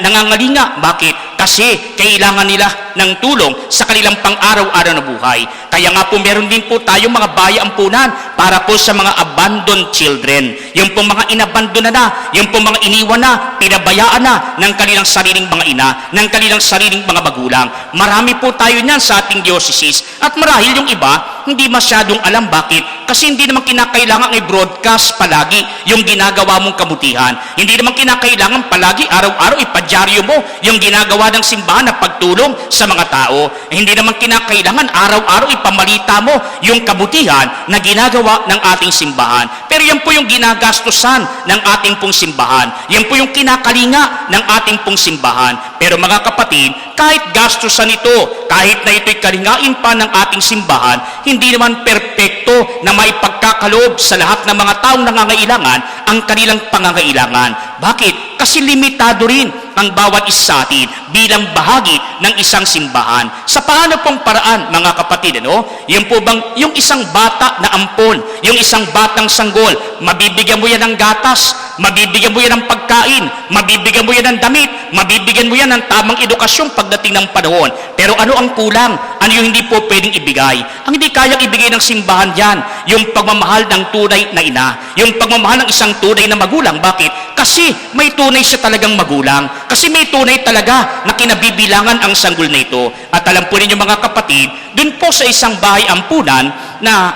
nangangalinga. Bakit? Kasi kailangan nila ng tulong sa kanilang pang-araw-araw na buhay. Kaya nga po, meron din po tayo mga bahay ampunan para po sa mga abandoned children. Yung pong mga inabandona na, yung pong mga iniwan na, pinabayaan na ng kanilang sariling mga ina, ng kanilang sariling mga magulang. Marami po tayo niyan sa ating diocese. At marahil yung iba, hindi masyadong alam bakit. Kasi hindi naman kinakailangan i-broadcast palagi yung ginagawa mong kabutihan. Hindi naman kinakailangan palagi araw-araw ipadyaryo mo yung ginagawa ng simbahan na pagtulong sa mga tao. Hindi naman kinakailangan araw-araw ipamalita mo yung kabutihan na ginagawa ng ating simbahan. Pero yan po yung ginagastusan ng ating pong simbahan. Yan po yung kinakalinga ng ating pong simbahan. Pero mga kapatid, kahit gastusan ito, kahit na ito'y kalingain pa ng ating simbahan, hindi naman perpekto na maipagkakaloob sa lahat ng mga taong nangangailangan ang kanilang pangangailangan. Bakit? Kasi limitado rin ang bawat isa sa atin bilang bahagi ng isang simbahan. Sa paano pong paraan, mga kapatid, ano? Yung po bang, yung isang bata na ampon, yung isang batang sanggol, mabibigyan mo yan ng gatas, mabibigyan mo yan ng pagkain, mabibigyan mo yan ng damit, mabibigyan mo yan ng tamang edukasyon pagdating ng panahon. Pero ano ang kulang? Ano yung hindi po pwedeng ibigay? Ang hindi kayang ibigay ng simbahan yan, yung pagmamahal ng tunay na ina, yung pagmamahal ng isang tunay na magulang. Bakit? Kasi may tunay siya talagang magulang. Kasi may tunay talaga na kinabibilangan ang sanggol na ito. At alam po ninyo mga kapatid, dun po sa isang bahay ampunan na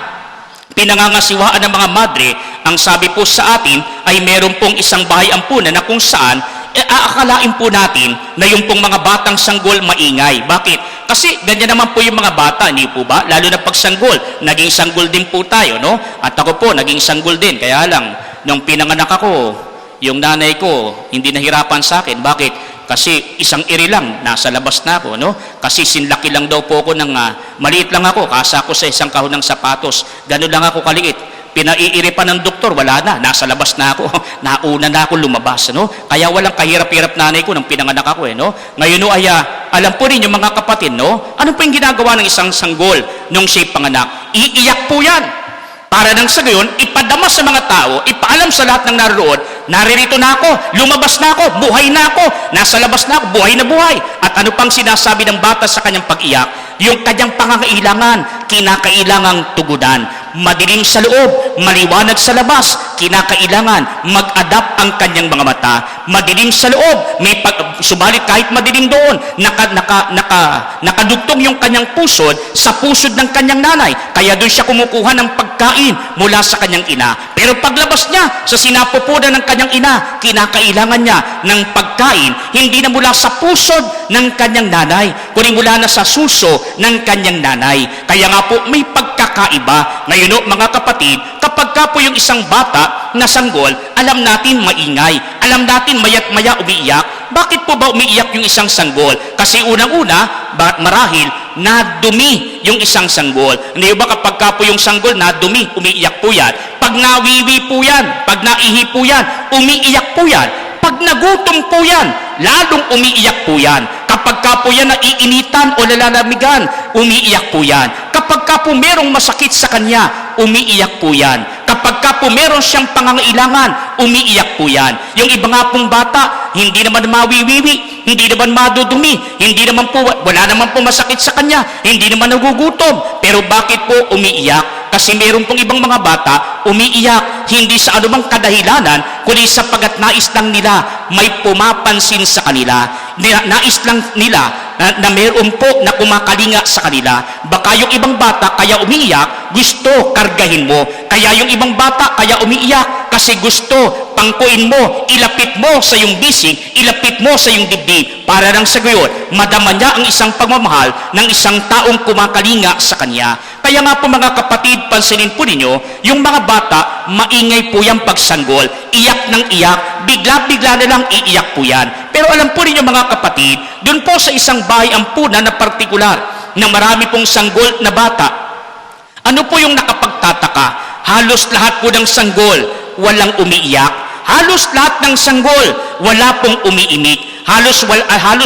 pinangangasiwaan ng mga madre, ang sabi po sa atin ay meron pong isang bahay ampunan na kung saan aakalain po natin na yung pong mga batang sanggol maingay. Bakit? Kasi ganyan naman po yung mga bata, hindi po ba? Lalo na pag sanggol, naging sanggol din po tayo, no? At ako po, naging sanggol din. Kaya lang, nung pinanganak ako, yung nanay ko, hindi nahirapan sa akin. Bakit? Kasi isang iri lang, nasa labas na ako, no? Kasi sinlaki lang daw po ako ng, maliit lang ako, kasa ako sa isang kahon ng sapatos. Ganun lang ako kaliit. Pinaiiri pa ng doktor, wala na, nasa labas na ako. Nauna na ako lumabas, no? Kaya walang kahirap-hirap nanay ko nung pinanganak ako, no? Ngayon, no, alam po rin yung mga kapatid, no? Ano po yung ginagawa ng isang sanggol nung siya'y panganak? Iiyak po yan. Para nang sa gayon, ipadama sa mga tao, ipaalam sa lahat ng naroon, naririto na ako, lumabas na ako, buhay na ako, nasa labas na ako, buhay na buhay. At ano pang sinasabi ng bata sa kanyang pag-iyak? Yung kanyang pangangailangan, kinakailangang tugunan. Madilim sa loob, maliwanag sa labas, kinakailangan mag-adapt ang kanyang mga mata. Madilim sa loob, subalit kahit madilim doon, nakadugtong yung kanyang pusod sa pusod ng kanyang nanay. Kaya doon siya kumukuha ng pagkain mula sa kanyang ina. Pero paglabas niya sa sinapupunan ng kanyang ina, kinakailangan niya ng pagkain, hindi na mula sa pusod ng kanyang nanay, kundi mula na sa suso ng kanyang nanay. Kaya nga po, may pagkakaiba. Ngayon, mga kapatid, kapag ka po yung isang bata na sanggol, alam natin maingay. Alam natin maya't maya umiiyak. Bakit po ba umiiyak yung isang sanggol? Kasi unang-una, marahil, nadumi yung isang sanggol. Hindi ba kapag ka po yung sanggol nadumi, umiiyak po yan. Pag nawiwi po yan, pag naihi po yan, umiiyak po yan. Pag nagutom po yan, lalong umiiyak po yan. Kapag ka po yan naiinitan o nalalamigan, umiiyak po yan. Kapag ka po merong masakit sa kanya, umiiyak po yan. Kapag ka po meron siyang pangangailangan, umiiyak po yan. Yung iba nga pong bata, hindi naman mawiwiwi, hindi naman madudumi, hindi naman po, wala naman po masakit sa kanya, hindi naman nagugutom. Pero bakit po umiiyak? Kasi meron pong ibang mga bata, umiiyak, hindi sa anumang kadahilanan, kundi sapagat nais lang nila may pumapansin sa kanila. Nais lang nila na meron po na kumakalinga sa kanila. Baka yung ibang bata kaya umiiyak, gusto kargahin mo. Kaya yung ibang bata kaya umiiyak kasi gusto pangkuin mo, ilapit mo sa iyong bisig, ilapit mo sa iyong dibdib. Para lang sa gayon, madama niya ang isang pagmamahal ng isang taong kumakalinga sa kanya. Kaya nga po mga kapatid, pansinin po ninyo, yung mga bata, maingay po yan pagsanggol. Iyak ng iyak, bigla-bigla na lang iiyak po yan. Pero alam po ninyo mga kapatid, doon po sa isang bahay ampunan na partikular, na marami pong sanggol na bata, ano po yung nakapagtataka? Halos lahat po ng sanggol, walang umiiyak. Halos lahat ng sanggol, wala pong umiimik. Halos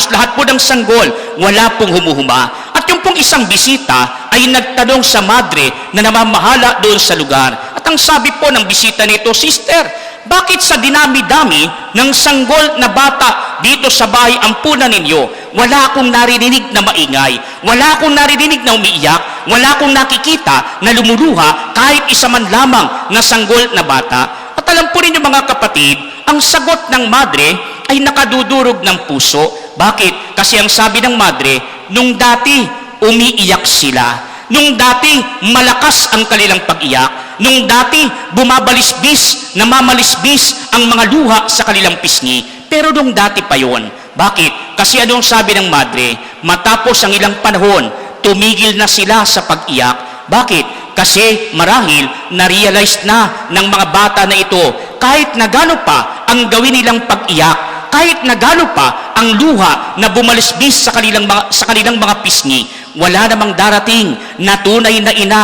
lahat po ng sanggol, wala pong humuhuma. At yung pong isang bisita ay nagtanong sa madre na namamahala doon sa lugar. At ang sabi po ng bisita nito, "Sister, bakit sa dinami-dami ng sanggol na bata dito sa bahay ampunan ninyo, wala akong naririnig na maingay, wala akong naririnig na umiiyak, wala akong nakikita na lumuluha kahit isa man lamang na sanggol na bata?" At alam po ninyo mga kapatid, ang sagot ng madre ay nakadudurog ng puso. Bakit? Kasi ang sabi ng madre, nung dati umiiyak sila. Nung dati malakas ang kanilang pag-iyak. Nung dati bumabalisbis, namamalisbis ang mga luha sa kanilang pisngi. Pero nung dati pa yon. Bakit? Kasi anong sabi ng madre? Matapos ang ilang panahon, tumigil na sila sa pag-iyak. Bakit? Kasi marahil na-realize na ng mga bata na ito, kahit na gano pa ang gawin nilang pag-iyak, kahit na gano pa ang luha na bumalisbis sa kanilang mga pisngi, wala namang darating na tunay na ina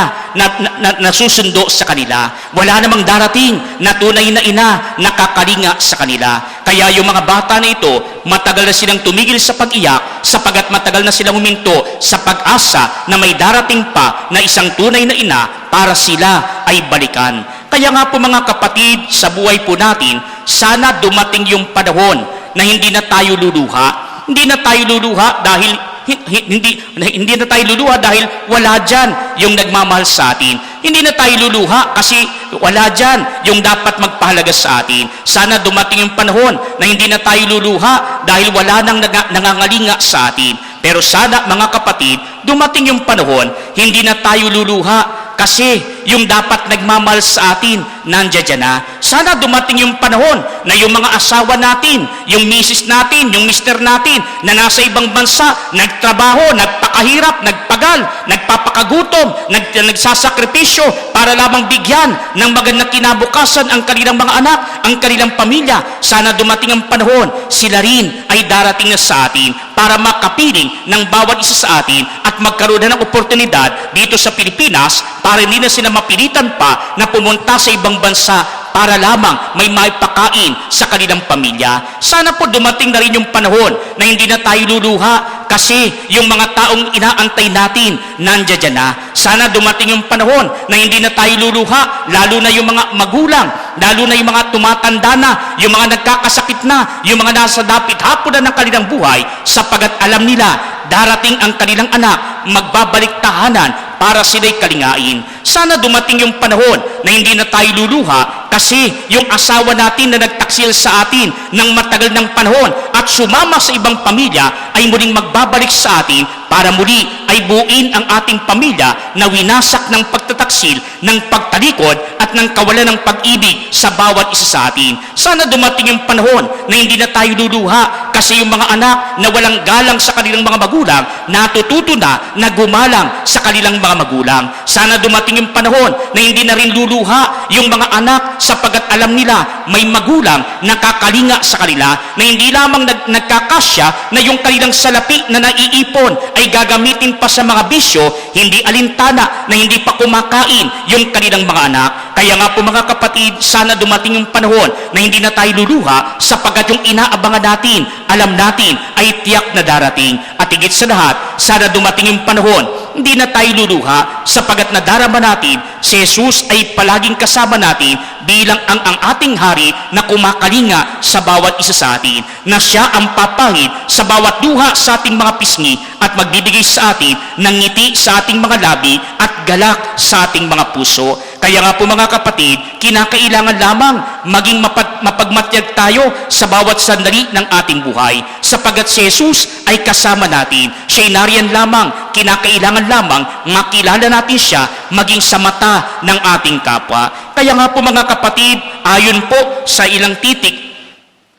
na susundo sa kanila. Wala namang darating na tunay na ina na kakalinga sa kanila. Kaya yung mga bata na ito, matagal na silang tumigil sa pag-iyak, sapagat matagal na silang huminto sa pag-asa na may darating pa na isang tunay na ina para sila ay balikan. Kaya nga po mga kapatid, sa buhay po natin, sana dumating yung panahon na hindi na tayo luluha. Hindi na tayo luluha dahil hindi na tayo luluha dahil wala dyan yung nagmamahal sa atin. Hindi na tayo luluha kasi wala dyan yung dapat magpahalaga sa atin. Sana dumating yung panahon na hindi na tayo luluha dahil wala nang nangangalinga sa atin. Pero sana mga kapatid, dumating yung panahon, hindi na tayo luluha kasi yung dapat nagmamahal sa atin, nandiyan na. Sana dumating yung panahon na yung mga asawa natin, yung misis natin, yung mister natin, na nasa ibang bansa, nagtrabaho, nagpakahirap, nagpagal, nagpapakagutom, nagsasakripisyo para lamang bigyan ng magandang kinabukasan ang kanilang mga anak, ang kanilang pamilya. Sana dumating ang panahon, sila rin ay darating na sa atin para makapiling ng bawat isa sa atin at magkaroon na ng oportunidad dito sa Pilipinas para hindi na sila mapilitan pa na pumunta sa ibang bansa para lamang may maipakain sa kanilang pamilya. Sana po dumating na rin yung panahon na hindi na tayo luluha kasi yung mga taong inaantay natin nandiyan na. Sana dumating yung panahon na hindi na tayo luluha, lalo na yung mga magulang, lalo na yung mga tumatanda na, yung mga nagkakasakit na, yung mga nasa dapit hapon na ng kanilang buhay, sapagat alam nila darating ang kanilang anak, magbabalik tahanan para sila'y kalingain. Sana dumating yung panahon na hindi na tayo luluha kasi yung asawa natin na nagtaksil sa atin ng matagal ng panahon at sumama sa ibang pamilya ay muling magbabalik sa atin para muli ay buuin ang ating pamilya na winasak ng pagtataksil, ng pagtalikod at ng kawalan ng pag-ibig sa bawat isa sa atin. Sana dumating yung panahon na hindi na tayo luluha kasi yung mga anak na walang galang sa kanilang mga magulang natututo na gumalang sa kanilang mga magulang. Sana dumating yung panahon na hindi na rin luluha yung mga anak sapagat alam nila may magulang na kakalinga sa kanila na hindi lamang nagkakasya na yung kanilang salapi na naiipon ay gagamitin pa sa mga bisyo, hindi alintana na hindi pa kumakain yung kanilang mga anak. Kaya nga po mga kapatid, sana dumating yung panahon na hindi na tayo luluha sapagat yung inaabangan natin, alam natin ay tiyak na darating. At higit sa lahat, sana dumating yung panahon hindi na tayo luluha sapagat nadarama natin si Jesus ay palaging kasama natin bilang ang ating hari na kumakalinga sa bawat isa sa atin, na siya ang papahid sa bawat luha sa ating mga pisngi at magbibigay sa atin ng ngiti sa ating mga labi at galak sa ating mga puso. Kaya nga po mga kapatid, kinakailangan lamang maging mapagmatyag tayo sa bawat sandali ng ating buhay sapagat si Jesus ay kasama natin. Siya'y nariyan lamang, kinakailangan lamang makilala natin siya maging sa mata ng ating kapwa. Kaya nga po mga kapatid, ayon po sa ilang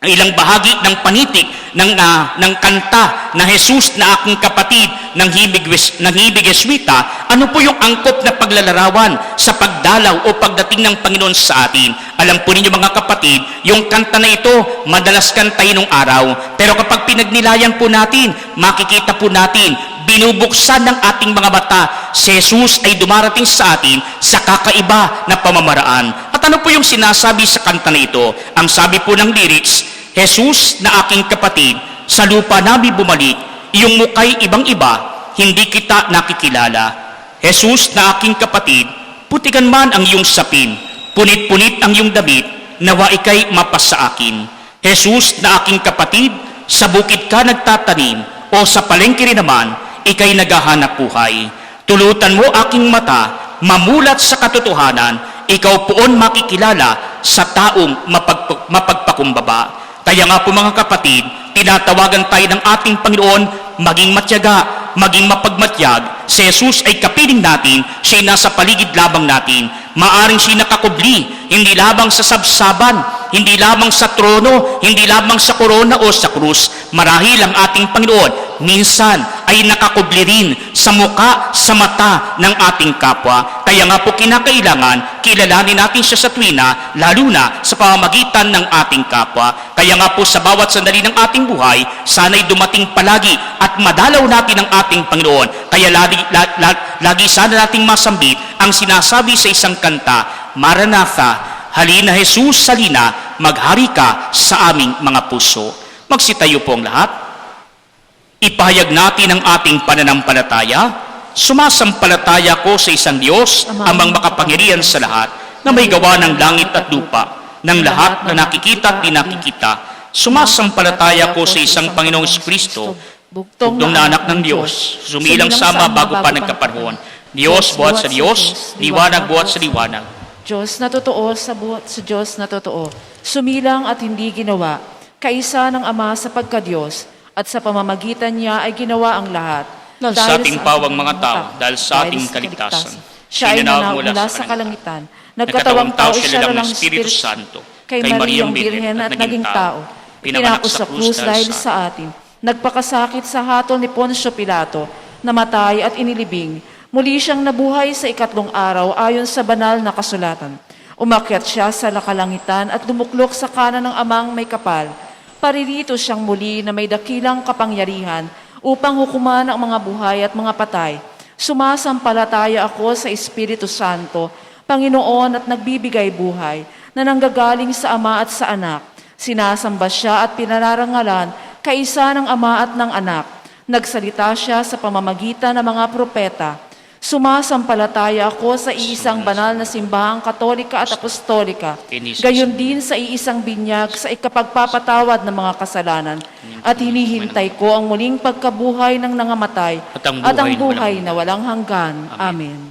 ilang bahagi ng panitik ng kanta na Jesus na aking kapatid ng hibig Eswita, ano po yung angkop na paglalarawan sa pagdalaw o pagdating ng Panginoon sa atin? Alam po ninyo mga kapatid, yung kanta na ito, madalas kantahin ng araw. Pero kapag pinagnilayan po natin, makikita po natin, binubuksan ng ating mga mata, si Jesus ay dumarating sa atin sa kakaiba na pamamaraan. At ano po yung sinasabi sa kanta na ito? Ang sabi po ng lyrics, Jesus na aking kapatid, sa lupa namin bumalik, iyong muka'y ibang-iba, hindi kita nakikilala. Jesus na aking kapatid, putikan man ang iyong sapin, punit-punit ang iyong damit, nawa ika'y mapasa akin. Jesus na aking kapatid, sa bukid ka nagtatanim, o sa palengke rin naman, ika'y naghahanap buhay. Tulutan mo aking mata, mamulat sa katotohanan, ikaw poon makikilala sa taong mapagpakumbaba. Kaya nga po mga kapatid, tinatawagan tayo ng ating Panginoon maging matyaga, maging mapagmatyag. Si Jesus ay kapiling natin, siya'y nasa paligid lamang natin. Maaring siya'y nakakubli, hindi lamang sa sabsaban, hindi lamang sa trono, hindi lamang sa korona o sa krus. Marahil ang ating Panginoon, minsan ay nakakubli rin sa muka, sa mata ng ating kapwa. Kaya nga po kinakailangan, kilalanin natin siya sa tuwina, lalo na sa pamamagitan ng ating kapwa. Kaya nga po sa bawat sandali ng ating buhay, sana'y dumating palagi at madalaw natin ang ating Panginoon. Kaya lagi sana nating masambit ang sinasabi sa isang kanta, Maranatha, halina Jesus, halina, maghari ka sa aming mga puso. Magsitayo po ang lahat. Ipahayag natin ang ating pananampalataya. Sumasampalataya ko sa isang Diyos, amang makapangyarihan sa lahat, na may gawa ng langit at lupa, ng lahat na nakikita at di nakikita. Sumasampalataya ko sa isang Panginoong Kristo, bugtong na anak ng Diyos, sumilang sama bago pa nagkapanahon. Diyos buhat sa Diyos, liwanag buhat sa liwanag. Diyos na totoo sa buhat sa Diyos na totoo, sumilang at hindi ginawa, kaisa ng Ama sa pagka-Diyos, at sa pamamagitan niya ay ginawa ang lahat. Dahil sa ating pawang mga tao, dahil sa ating kaligtasan. Siya ay nanao mula sa kalangitan. Nagkatawang tao siya ng Espiritu Santo. Kay Mariang Birhen at naging tao. Pinako sa krus dahil sa atin. Nagpakasakit sa hatol ni Poncio Pilato. Namatay at inilibing. Muli siyang nabuhay sa ikatlong araw ayon sa banal na kasulatan. Umakyat siya sa lakalangitan at lumuklok sa kanan ng Amang may kapal. Paririto siyang muli na may dakilang kapangyarihan upang hukuman ang mga buhay at mga patay. Sumasampalataya ako sa Espiritu Santo, Panginoon at nagbibigay buhay, na nanggagaling sa Ama at sa Anak. Sinasamba siya at pinararangalan, kaisa ng Ama at ng Anak. Nagsalita siya sa pamamagitan ng mga propeta. Sumasampalataya ako sa iisang banal na simbahang katolika at apostolika, gayon din sa iisang binyag sa ikapagpapatawad ng mga kasalanan, at hinihintay ko ang muling pagkabuhay ng nangamatay at ang buhay na walang hanggan. Amen.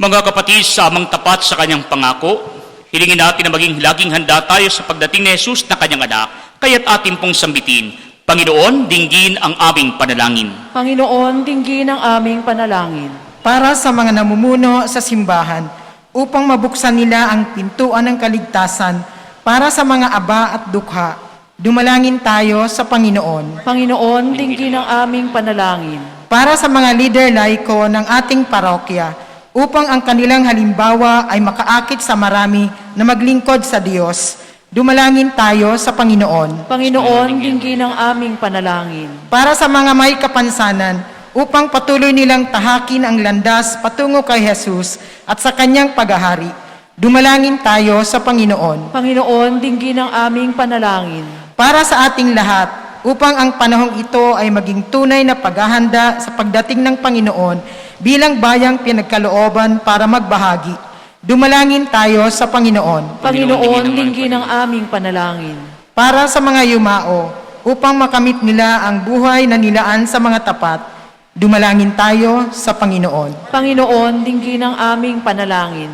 Mga kapatid, sa amang tapat sa kanyang pangako, hilingin natin na maging laging handa tayo sa pagdating ni Jesus na kanyang anak, kaya't atin pong sambitin, Panginoon, dinggin ang aming panalangin. Panginoon, dinggin ang aming panalangin. Para sa mga namumuno sa simbahan, upang mabuksan nila ang pintuan ng kaligtasan para sa mga aba at dukha, dumalangin tayo sa Panginoon. Panginoon, dinggin ang aming panalangin. Para sa mga leader laiko ng ating parokya, upang ang kanilang halimbawa ay makaakit sa marami na maglingkod sa Diyos, dumalangin tayo sa Panginoon. Panginoon, dinggin ang aming panalangin. Para sa mga may kapansanan, upang patuloy nilang tahakin ang landas patungo kay Jesus at sa kanyang paghahari, dumalangin tayo sa Panginoon. Panginoon, dinggin ang aming panalangin. Para sa ating lahat, upang ang panahong ito ay maging tunay na paghahanda sa pagdating ng Panginoon bilang bayang pinagkalooban para magbahagi, dumalangin tayo sa Panginoon. Panginoon, dinggin ang aming panalangin. Para sa mga yumao, upang makamit nila ang buhay na nilaan sa mga tapat, dumalangin tayo sa Panginoon. Panginoon, dinggin ang aming panalangin.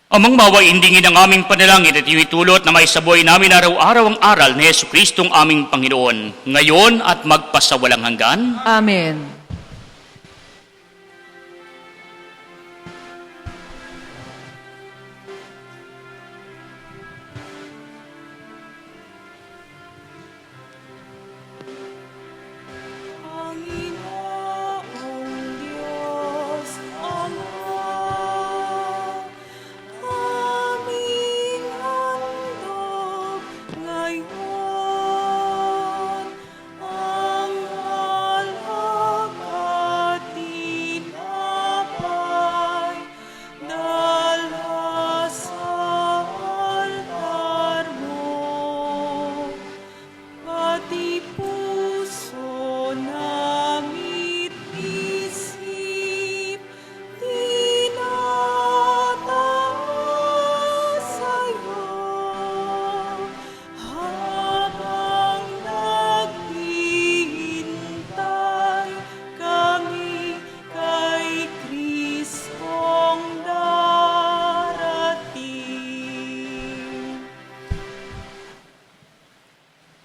Amang maway indingin ang aming panalangin at iwitulot na maisabuhay namin araw-araw ang aral ni Yesu Kristong aming Panginoon, ngayon at magpasawalang hanggan. Amen.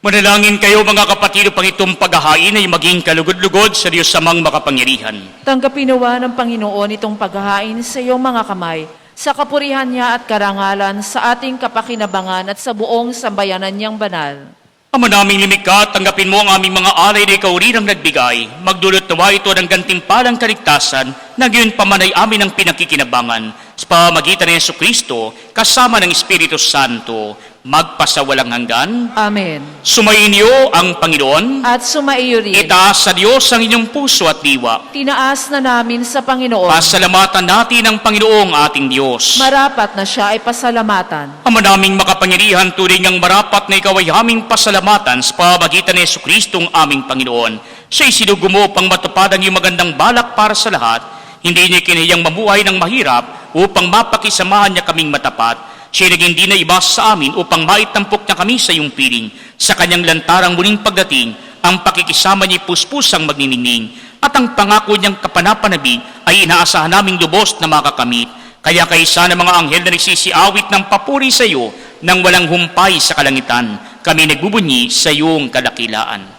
Manalangin kayo mga kapatid upang itong paghahain ay maging kalugod-lugod sa Diyos samang makapangyarihan. Tanggapin nawa ng Panginoon itong paghahain sa iyong mga kamay, sa kapurihan niya at karangalan, sa ating kapakinabangan at sa buong sambayanan niyang banal. Ama naming limikha, tanggapin mo ang aming mga alay na ikaw rin ang nagbigay. Magdulot nawa ito ng gantimpalang kaligtasan na gayon pamanay amin ang pinakikinabangan sa pamamagitan ni Yesu Kristo kasama ng Espiritu Santo, magpasawalang hanggan. Amen. Sumainyo ang Panginoon. At sumaiyo rin. Itaas sa Diyos ang inyong puso at diwa. Tinaas na namin sa Panginoon. Pasalamatan natin ang Panginoong ating Diyos. Marapat na siya ay pasalamatan. Ama naming makapangyarihan, tunay ngang marapat na ikaw ay aming pasalamatan sa pamamagitan ni Yesu Kristong aming Panginoon. Siya'y sinugo mo pang matupad ang iyong magandang balak para sa lahat. Hindi niya kinahiyang mabuhay ng mahirap upang mapakisamahan niya kaming matapat. Siya naging di na iba sa amin upang maitampok niya kami sa iyong piling. Sa kanyang lantarang muling pagdating, ang pakikisama niya puspusang magniningning. At ang pangako niyang kapanapanabik ay inaasahan naming lubos na makakamit. Kaya kaysa ng mga anghel na nagsisiawit ng papuri sa iyo nang walang humpay sa kalangitan, kami nagbubunyi sa iyong kadakilaan.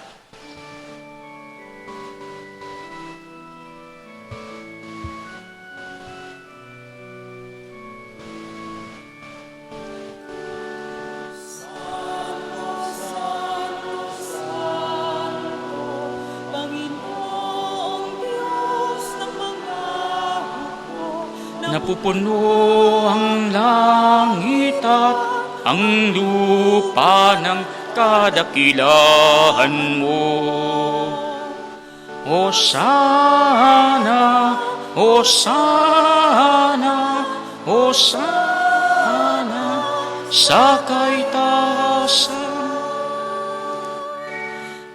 Napupuno ang langit at ang lupa ng kadakilahan mo. Hosana, Hosana, Hosana sa kaitaasan.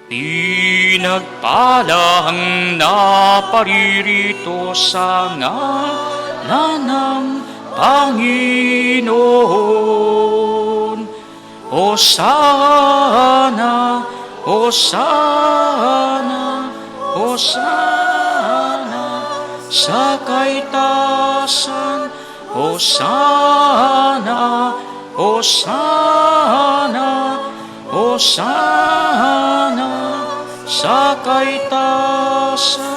Pinagpala ang naparirito sa ngalan ng Panginoon. Hosana, Hosana, Hosana sa kaitaasan. Hosana, Hosana, Hosana sa kaitaasan.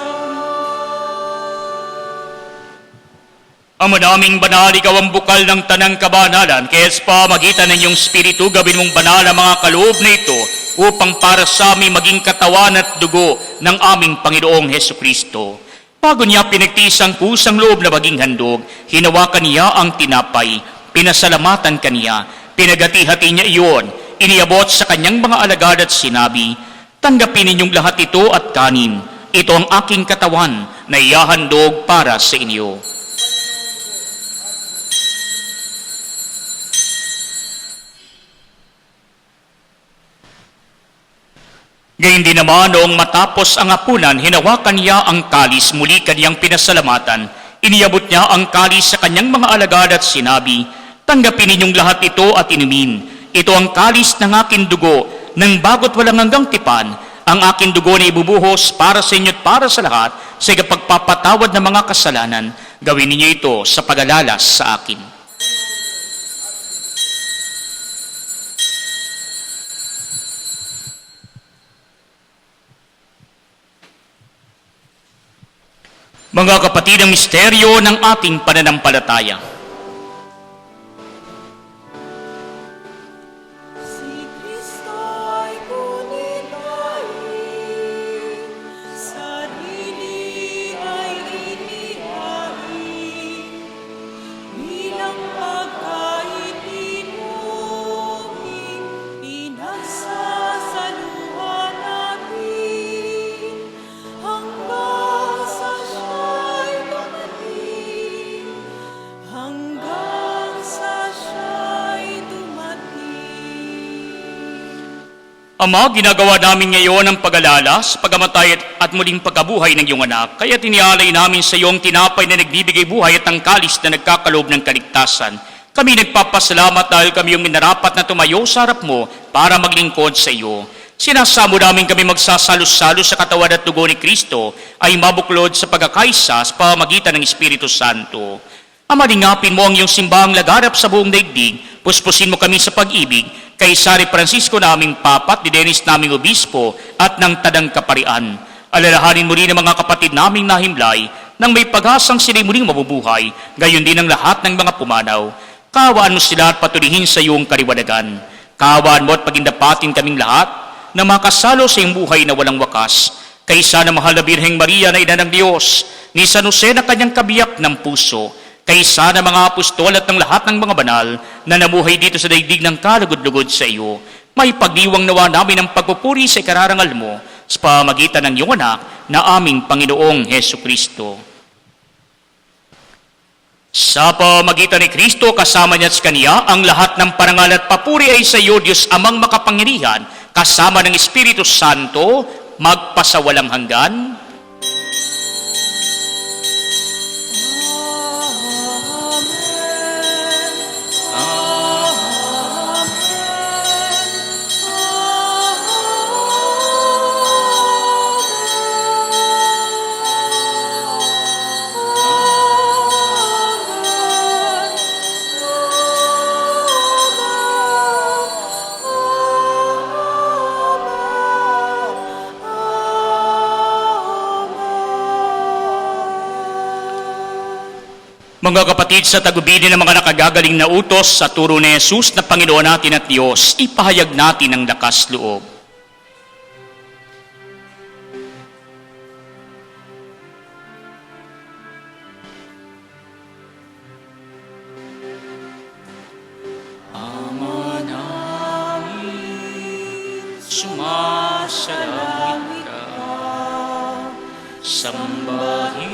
Ama naming banal, ikaw ang bukal ng tanang kabanalan, kaya sa pamagitan ng iyong Espiritu, gawin mong banal ang mga kaloob na ito upang para sa amin maging katawan at dugo ng aming Panginoong Hesukristo. Bago niya pinagtiis ang kusang loob na maging handog, hinawakan niya ang tinapay, pinasalamatan kaniya, pinagati-hati niya iyon, iniabot sa kanyang mga alagad at sinabi, "Tanggapin ninyong lahat ito at kanin. Ito ang aking katawan na ihahandog para sa inyo." Gayun din naman, noong matapos ang hapunan, hinawakan niya ang kalis, muli kaniyang pinasalamatan. Iniabot niya ang kalis sa kanyang mga alagad at sinabi, "Tanggapin ninyong lahat ito at inumin. Ito ang kalis ng aking dugo, ng bago't walang hanggang tipan. Ang aking dugo na ibubuhos para sa inyo at para sa lahat, sa pagpapatawad ng mga kasalanan. Gawin ninyo ito sa pag-alala sa akin." Mga kapatid, ang misteryo ng ating pananampalataya. Si Kristo ay kunilain, sarili ay inihain, bilang pagkain inumin, pinagsasaluhan natin, hanggang sa siya'y dumating, hanggang sa siya'y dumating. Ama, ginagawa namin ngayon ang pag-alala sa pagamatay at muling pagkabuhay ng iyong anak. Kaya tinialay namin sa iyong tinapay na nagbibigay buhay at ang kalis na nagkakaloob ng kaligtasan. Kami nagpapasalamat dahil kami yung minarapat na tumayo sa harap mo para maglingkod sa iyo. Sinasamo namin kami magsasalo-salo sa katawan at dugo ni Kristo ay mabuklod sa pagkakaisa sa pamagitan ng Espiritu Santo. Ama, lingapin mo ang iyong simbahang laganap sa buong daigdig, puspusin mo kami sa pag-ibig, kay Sari Francisco naming Papat, ni Dennis naming Obispo, at ng Tadang Kaparian. Alalahanin mo rin ang mga kapatid naming nahimlay, nang may pag-asang sila'y muling mabubuhay, gayon din ang lahat ng mga pumanaw. Kaawaan mo sila at patulihin sa iyong kaliwanagan. Kaawaan mo at pagindapatin kaming lahat, na makasalo sa iyong buhay na walang wakas, kaysa na mahal na Birheng Maria na ina ng Diyos, ni San Jose na kanyang kabiyak ng puso, kaysa na mga apostol at ng lahat ng mga banal na namuhay dito sa daigdig ng kalugod-lugod sa iyo, may pagdiwang nawa namin ang pagpupuri sa ikararangal mo sa pamagitan ng iyong anak na aming Panginoong Hesukristo. Sa pamagitan ni Kristo, kasama niya at kaniya, ang lahat ng parangal at papuri ay sa iyo, Diyos Amang makapangyarihan, kasama ng Espiritu Santo, magpasawalang hanggan. Mga kapatid, sa tagubili ng mga nakagagaling na utos sa turo ni Jesus na Panginoon natin at Diyos, ipahayag natin ang lakas loob. Sambahin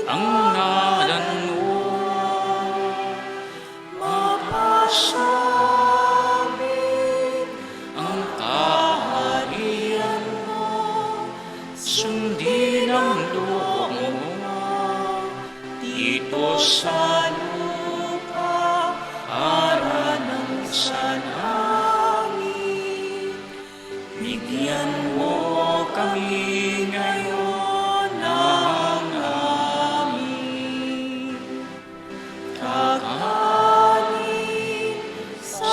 ang ngalan mo, Mapasyamin ang kaharian mo, sundin ang loob mo, dito sa lupa para ng sa langit. Bigyan mo kami ngayon ng aming kakanin sa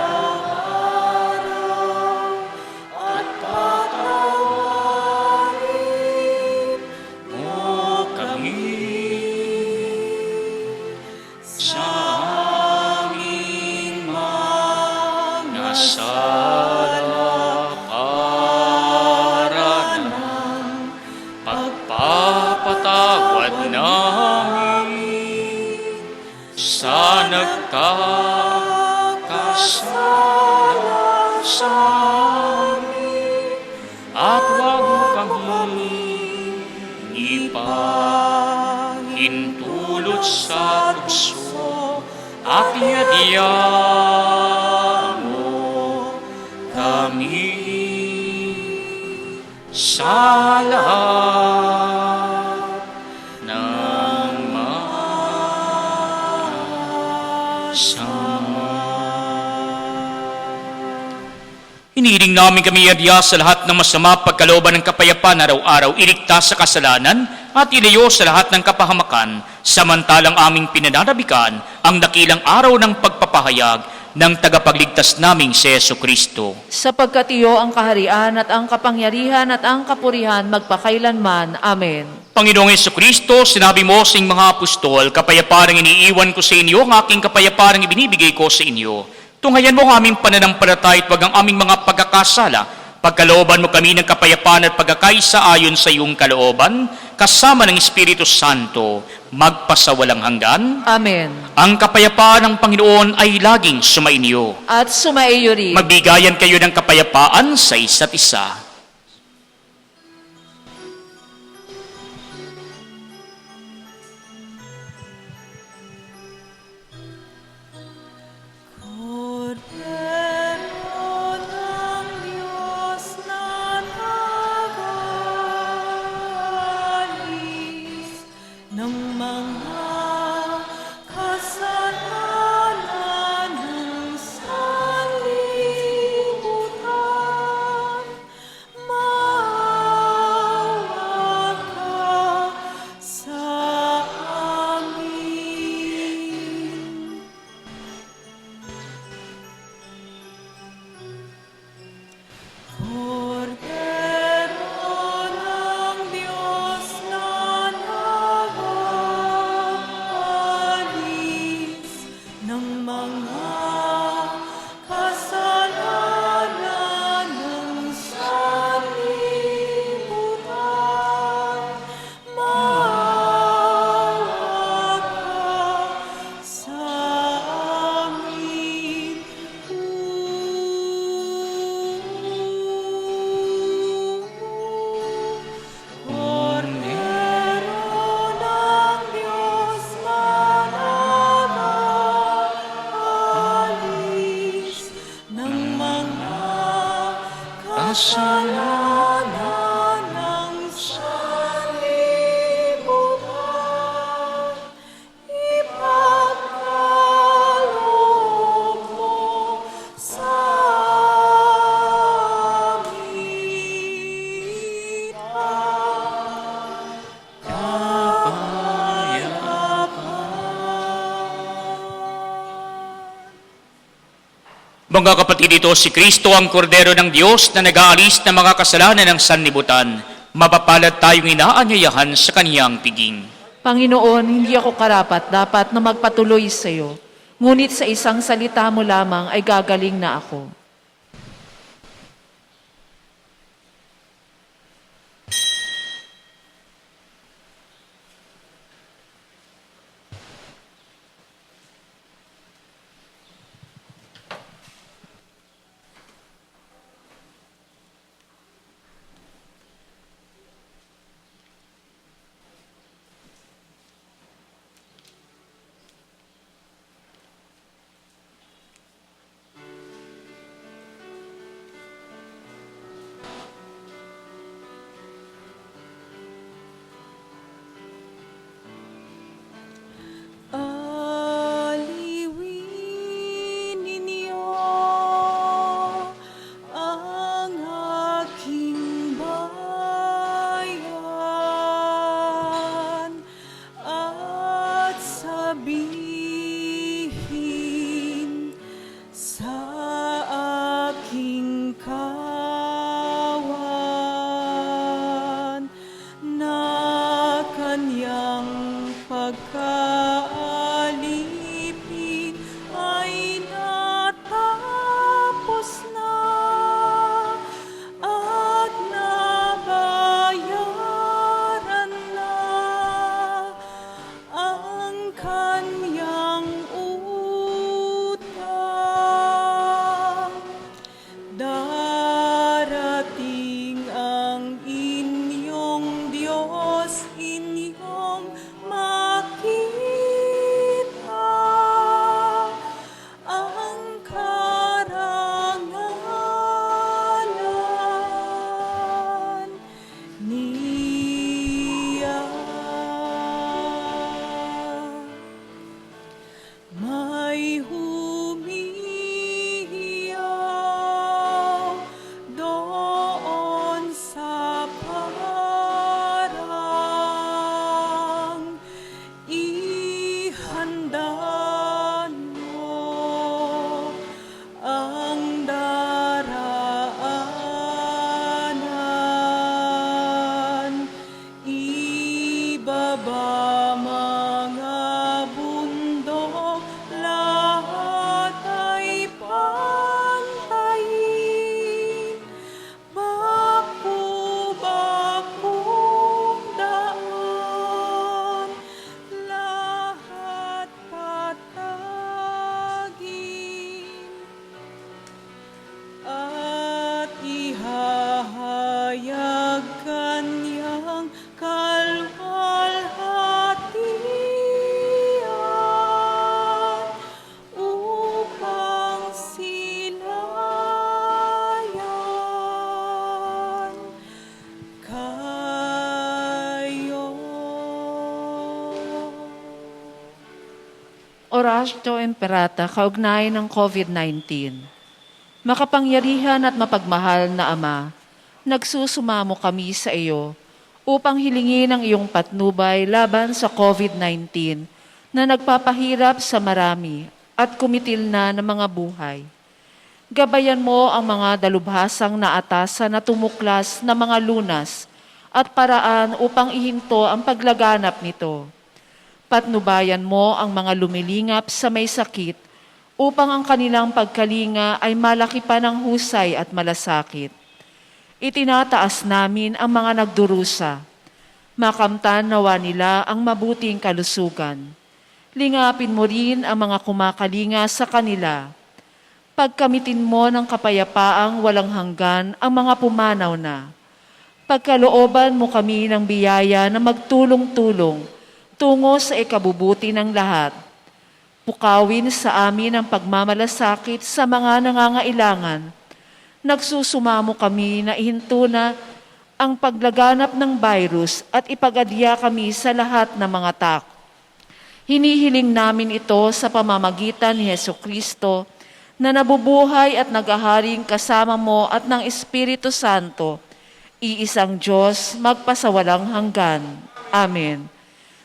araw-araw at patawarin mo kami sa aming mga sala para ng pagpapatawad namin sa nagkakasala sa amin, at huwag mo kami ipahintulot sa tukso, at iadya mo kami sa lahat ng Hinihiling namin kami iadya sa lahat ng masama, pagkalooban ng kapayapaan araw-araw, iligtas sa kasalanan at ilayo sa lahat ng kapahamakan, samantalang aming pinananabikan ang dakilang araw ng pagpapahayag ng tagapagligtas naming si Jesucristo. Sapagkat iyo ang kaharian at ang kapangyarihan at ang kapurihan magpakailanman. Amen. Panginoong Jesucristo, sinabi mo sa iyong mga apostol, kapayapaan ang iniiwan ko sa inyo, ang aking kapayapaan ang ibinibigay ko sa inyo. Tunghayan mo ang aming pananampalataya at wag ang aming mga pagkakasala. Pagkalooban mo kami ng kapayapaan at pagkakaisa ayon sa iyong kalooban, kasama ng Espiritu Santo, magpasawalang hanggan. Amen. Ang kapayapaan ng Panginoon ay laging sumainyo. At sumaiyo rin. Magbigayan kayo ng kapayapaan sa isa't isa. Kordero ng Diyos na nag-aalis ng mga kasalanan ng sanlibutan, maawa ka sa amin. Kordero ng Diyos na nag-aalis ng mga kasalanan ng sanlibutan, maawa ka sa amin. Kordero ng Diyos na nag-aalis ng mga kasalanan ng sanlibutan, ipagkaloob mo sa amin. Mga kapatid, ito si Kristo ang kordero ng Diyos na nag-aalis ng mga kasalanan ng sanlibutan. Mapapalad tayong inaanyayahan sa kaniyang piging. Panginoon, hindi ako karapat dapat na magpatuloy sa iyo. Ngunit sa isang salita mo lamang ay gagaling na ako. Horacio Emperata, kaugnay ng COVID-19. Makapangyarihan at mapagmahal na Ama, nagsusumamo kami sa iyo upang hilingin ang iyong patnubay laban sa COVID-19 na nagpapahirap sa marami at kumitil na ng mga buhay. Gabayan mo ang mga dalubhasang naatasan na tumuklas na mga lunas at paraan upang ihinto ang paglaganap nito. Patnubayan mo ang mga lumilingap sa may sakit upang ang kanilang pagkalinga ay malaki pa ng husay at malasakit. Itinataas namin ang mga nagdurusa. Makamtan nawa nila ang mabuting kalusugan. Lingapin mo rin ang mga kumakalinga sa kanila. Pagkamitin mo ng kapayapaang walang hanggan ang mga pumanaw na. Pagkalooban mo kami ng biyaya na magtulong-tulong tungo sa ikabubuti ng lahat. Pukawin sa amin ang pagmamalasakit sa mga nangangailangan. Nagsusumamo kami na ihinto na ang paglaganap ng virus at ipagadya kami sa lahat ng mga tak. Hinihiling namin ito sa pamamagitan ni Jesucristo na nabubuhay at naghaharing kasama mo at ng Espiritu Santo, iisang Diyos, magpasawalang hanggan. Amen.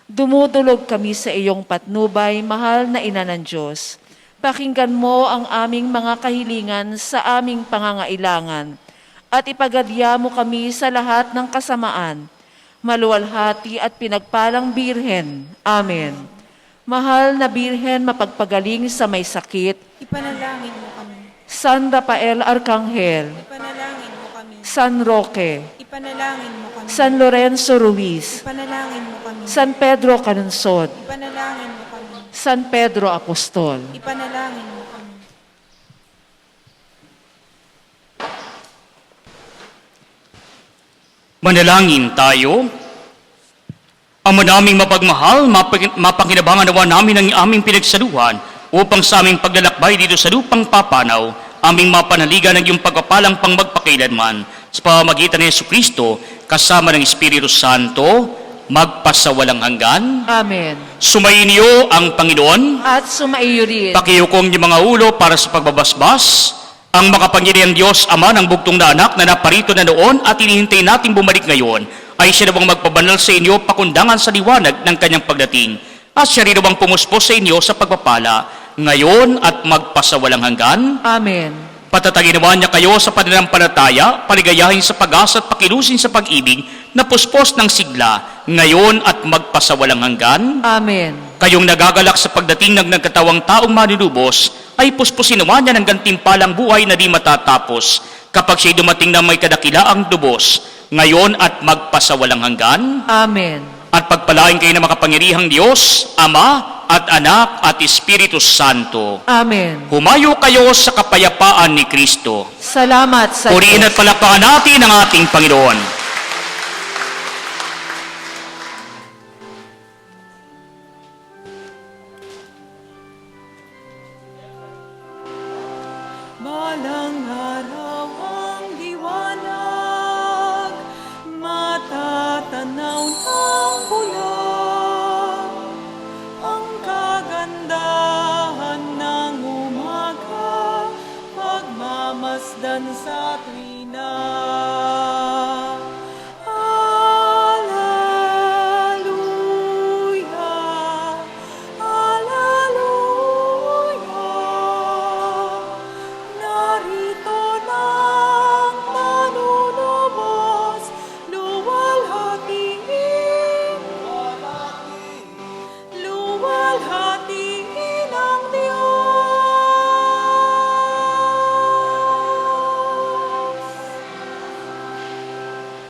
Dumudulog kami sa iyong patnubay, mahal na Ina ng Diyos. Pakinggan mo ang aming mga kahilingan sa aming pangangailangan at ipagadya mo kami sa lahat ng kasamaan. Maluwalhati at pinagpalang Birhen. Amen. Mahal na Birhen, mapagpagaling sa may sakit. Ipanalangin mo kami. San Rafael Arcangel. Ipanalangin mo kami. San Roque. Ipanalangin mo kami. San Lorenzo Ruiz. Ipanalangin mo kami. San Pedro Canunsod. Ipanalangin mo kami. San Pedro Apostol. Ipanalangin mo kami. Manalangin tayo. Ama naming mapagmahal, mapakinabangan nawa namin ang aming pinagsaluhan upang sa aming paglalakbay dito sa lupang papanaw, aming mapanaligan ng iyong pagpapalang pang magpakailanman sa pamamagitan ni Jesucristo kasama ng Espiritu Santo, magpasawalang hanggan. Amen. Sumayin niyo ang Panginoon. At sumaiyo rin. Pakiyukong niyo mga ulo para sa pagbabasbas. Ang makapangyarihang Diyos, Ama ng bugtong na anak na naparito na noon at hinihintay nating bumalik ngayon, ay siya nawang magpabanal sa inyo pakundangan sa liwanag ng kanyang pagdating. At siya rin nawang pumuspos sa inyo sa pagpapala, ngayon at magpasawalang hanggan. Amen. Patatagin naman niya kayo sa pananampalataya, paligayahin sa pag-asa at pakilusin sa pag-ibig na puspos ng sigla, ngayon at magpasawalang hanggan. Amen. Kayong nagagalak sa pagdating ng nagkatawang taong manunubos, ay puspusin naman niya ng gantimpalang buhay na di matatapos kapag siya'y dumating na may kadakilaang lubos, ngayon at magpasawalang hanggan. Amen. At pagpalain kayo ng makapangyarihang Diyos, Ama at Anak at Espiritu Santo. Amen. Humayo kayo sa kapayapaan ni Kristo. Salamat sa Purihin Diyos. at palakpakan natin ang ating Panginoon.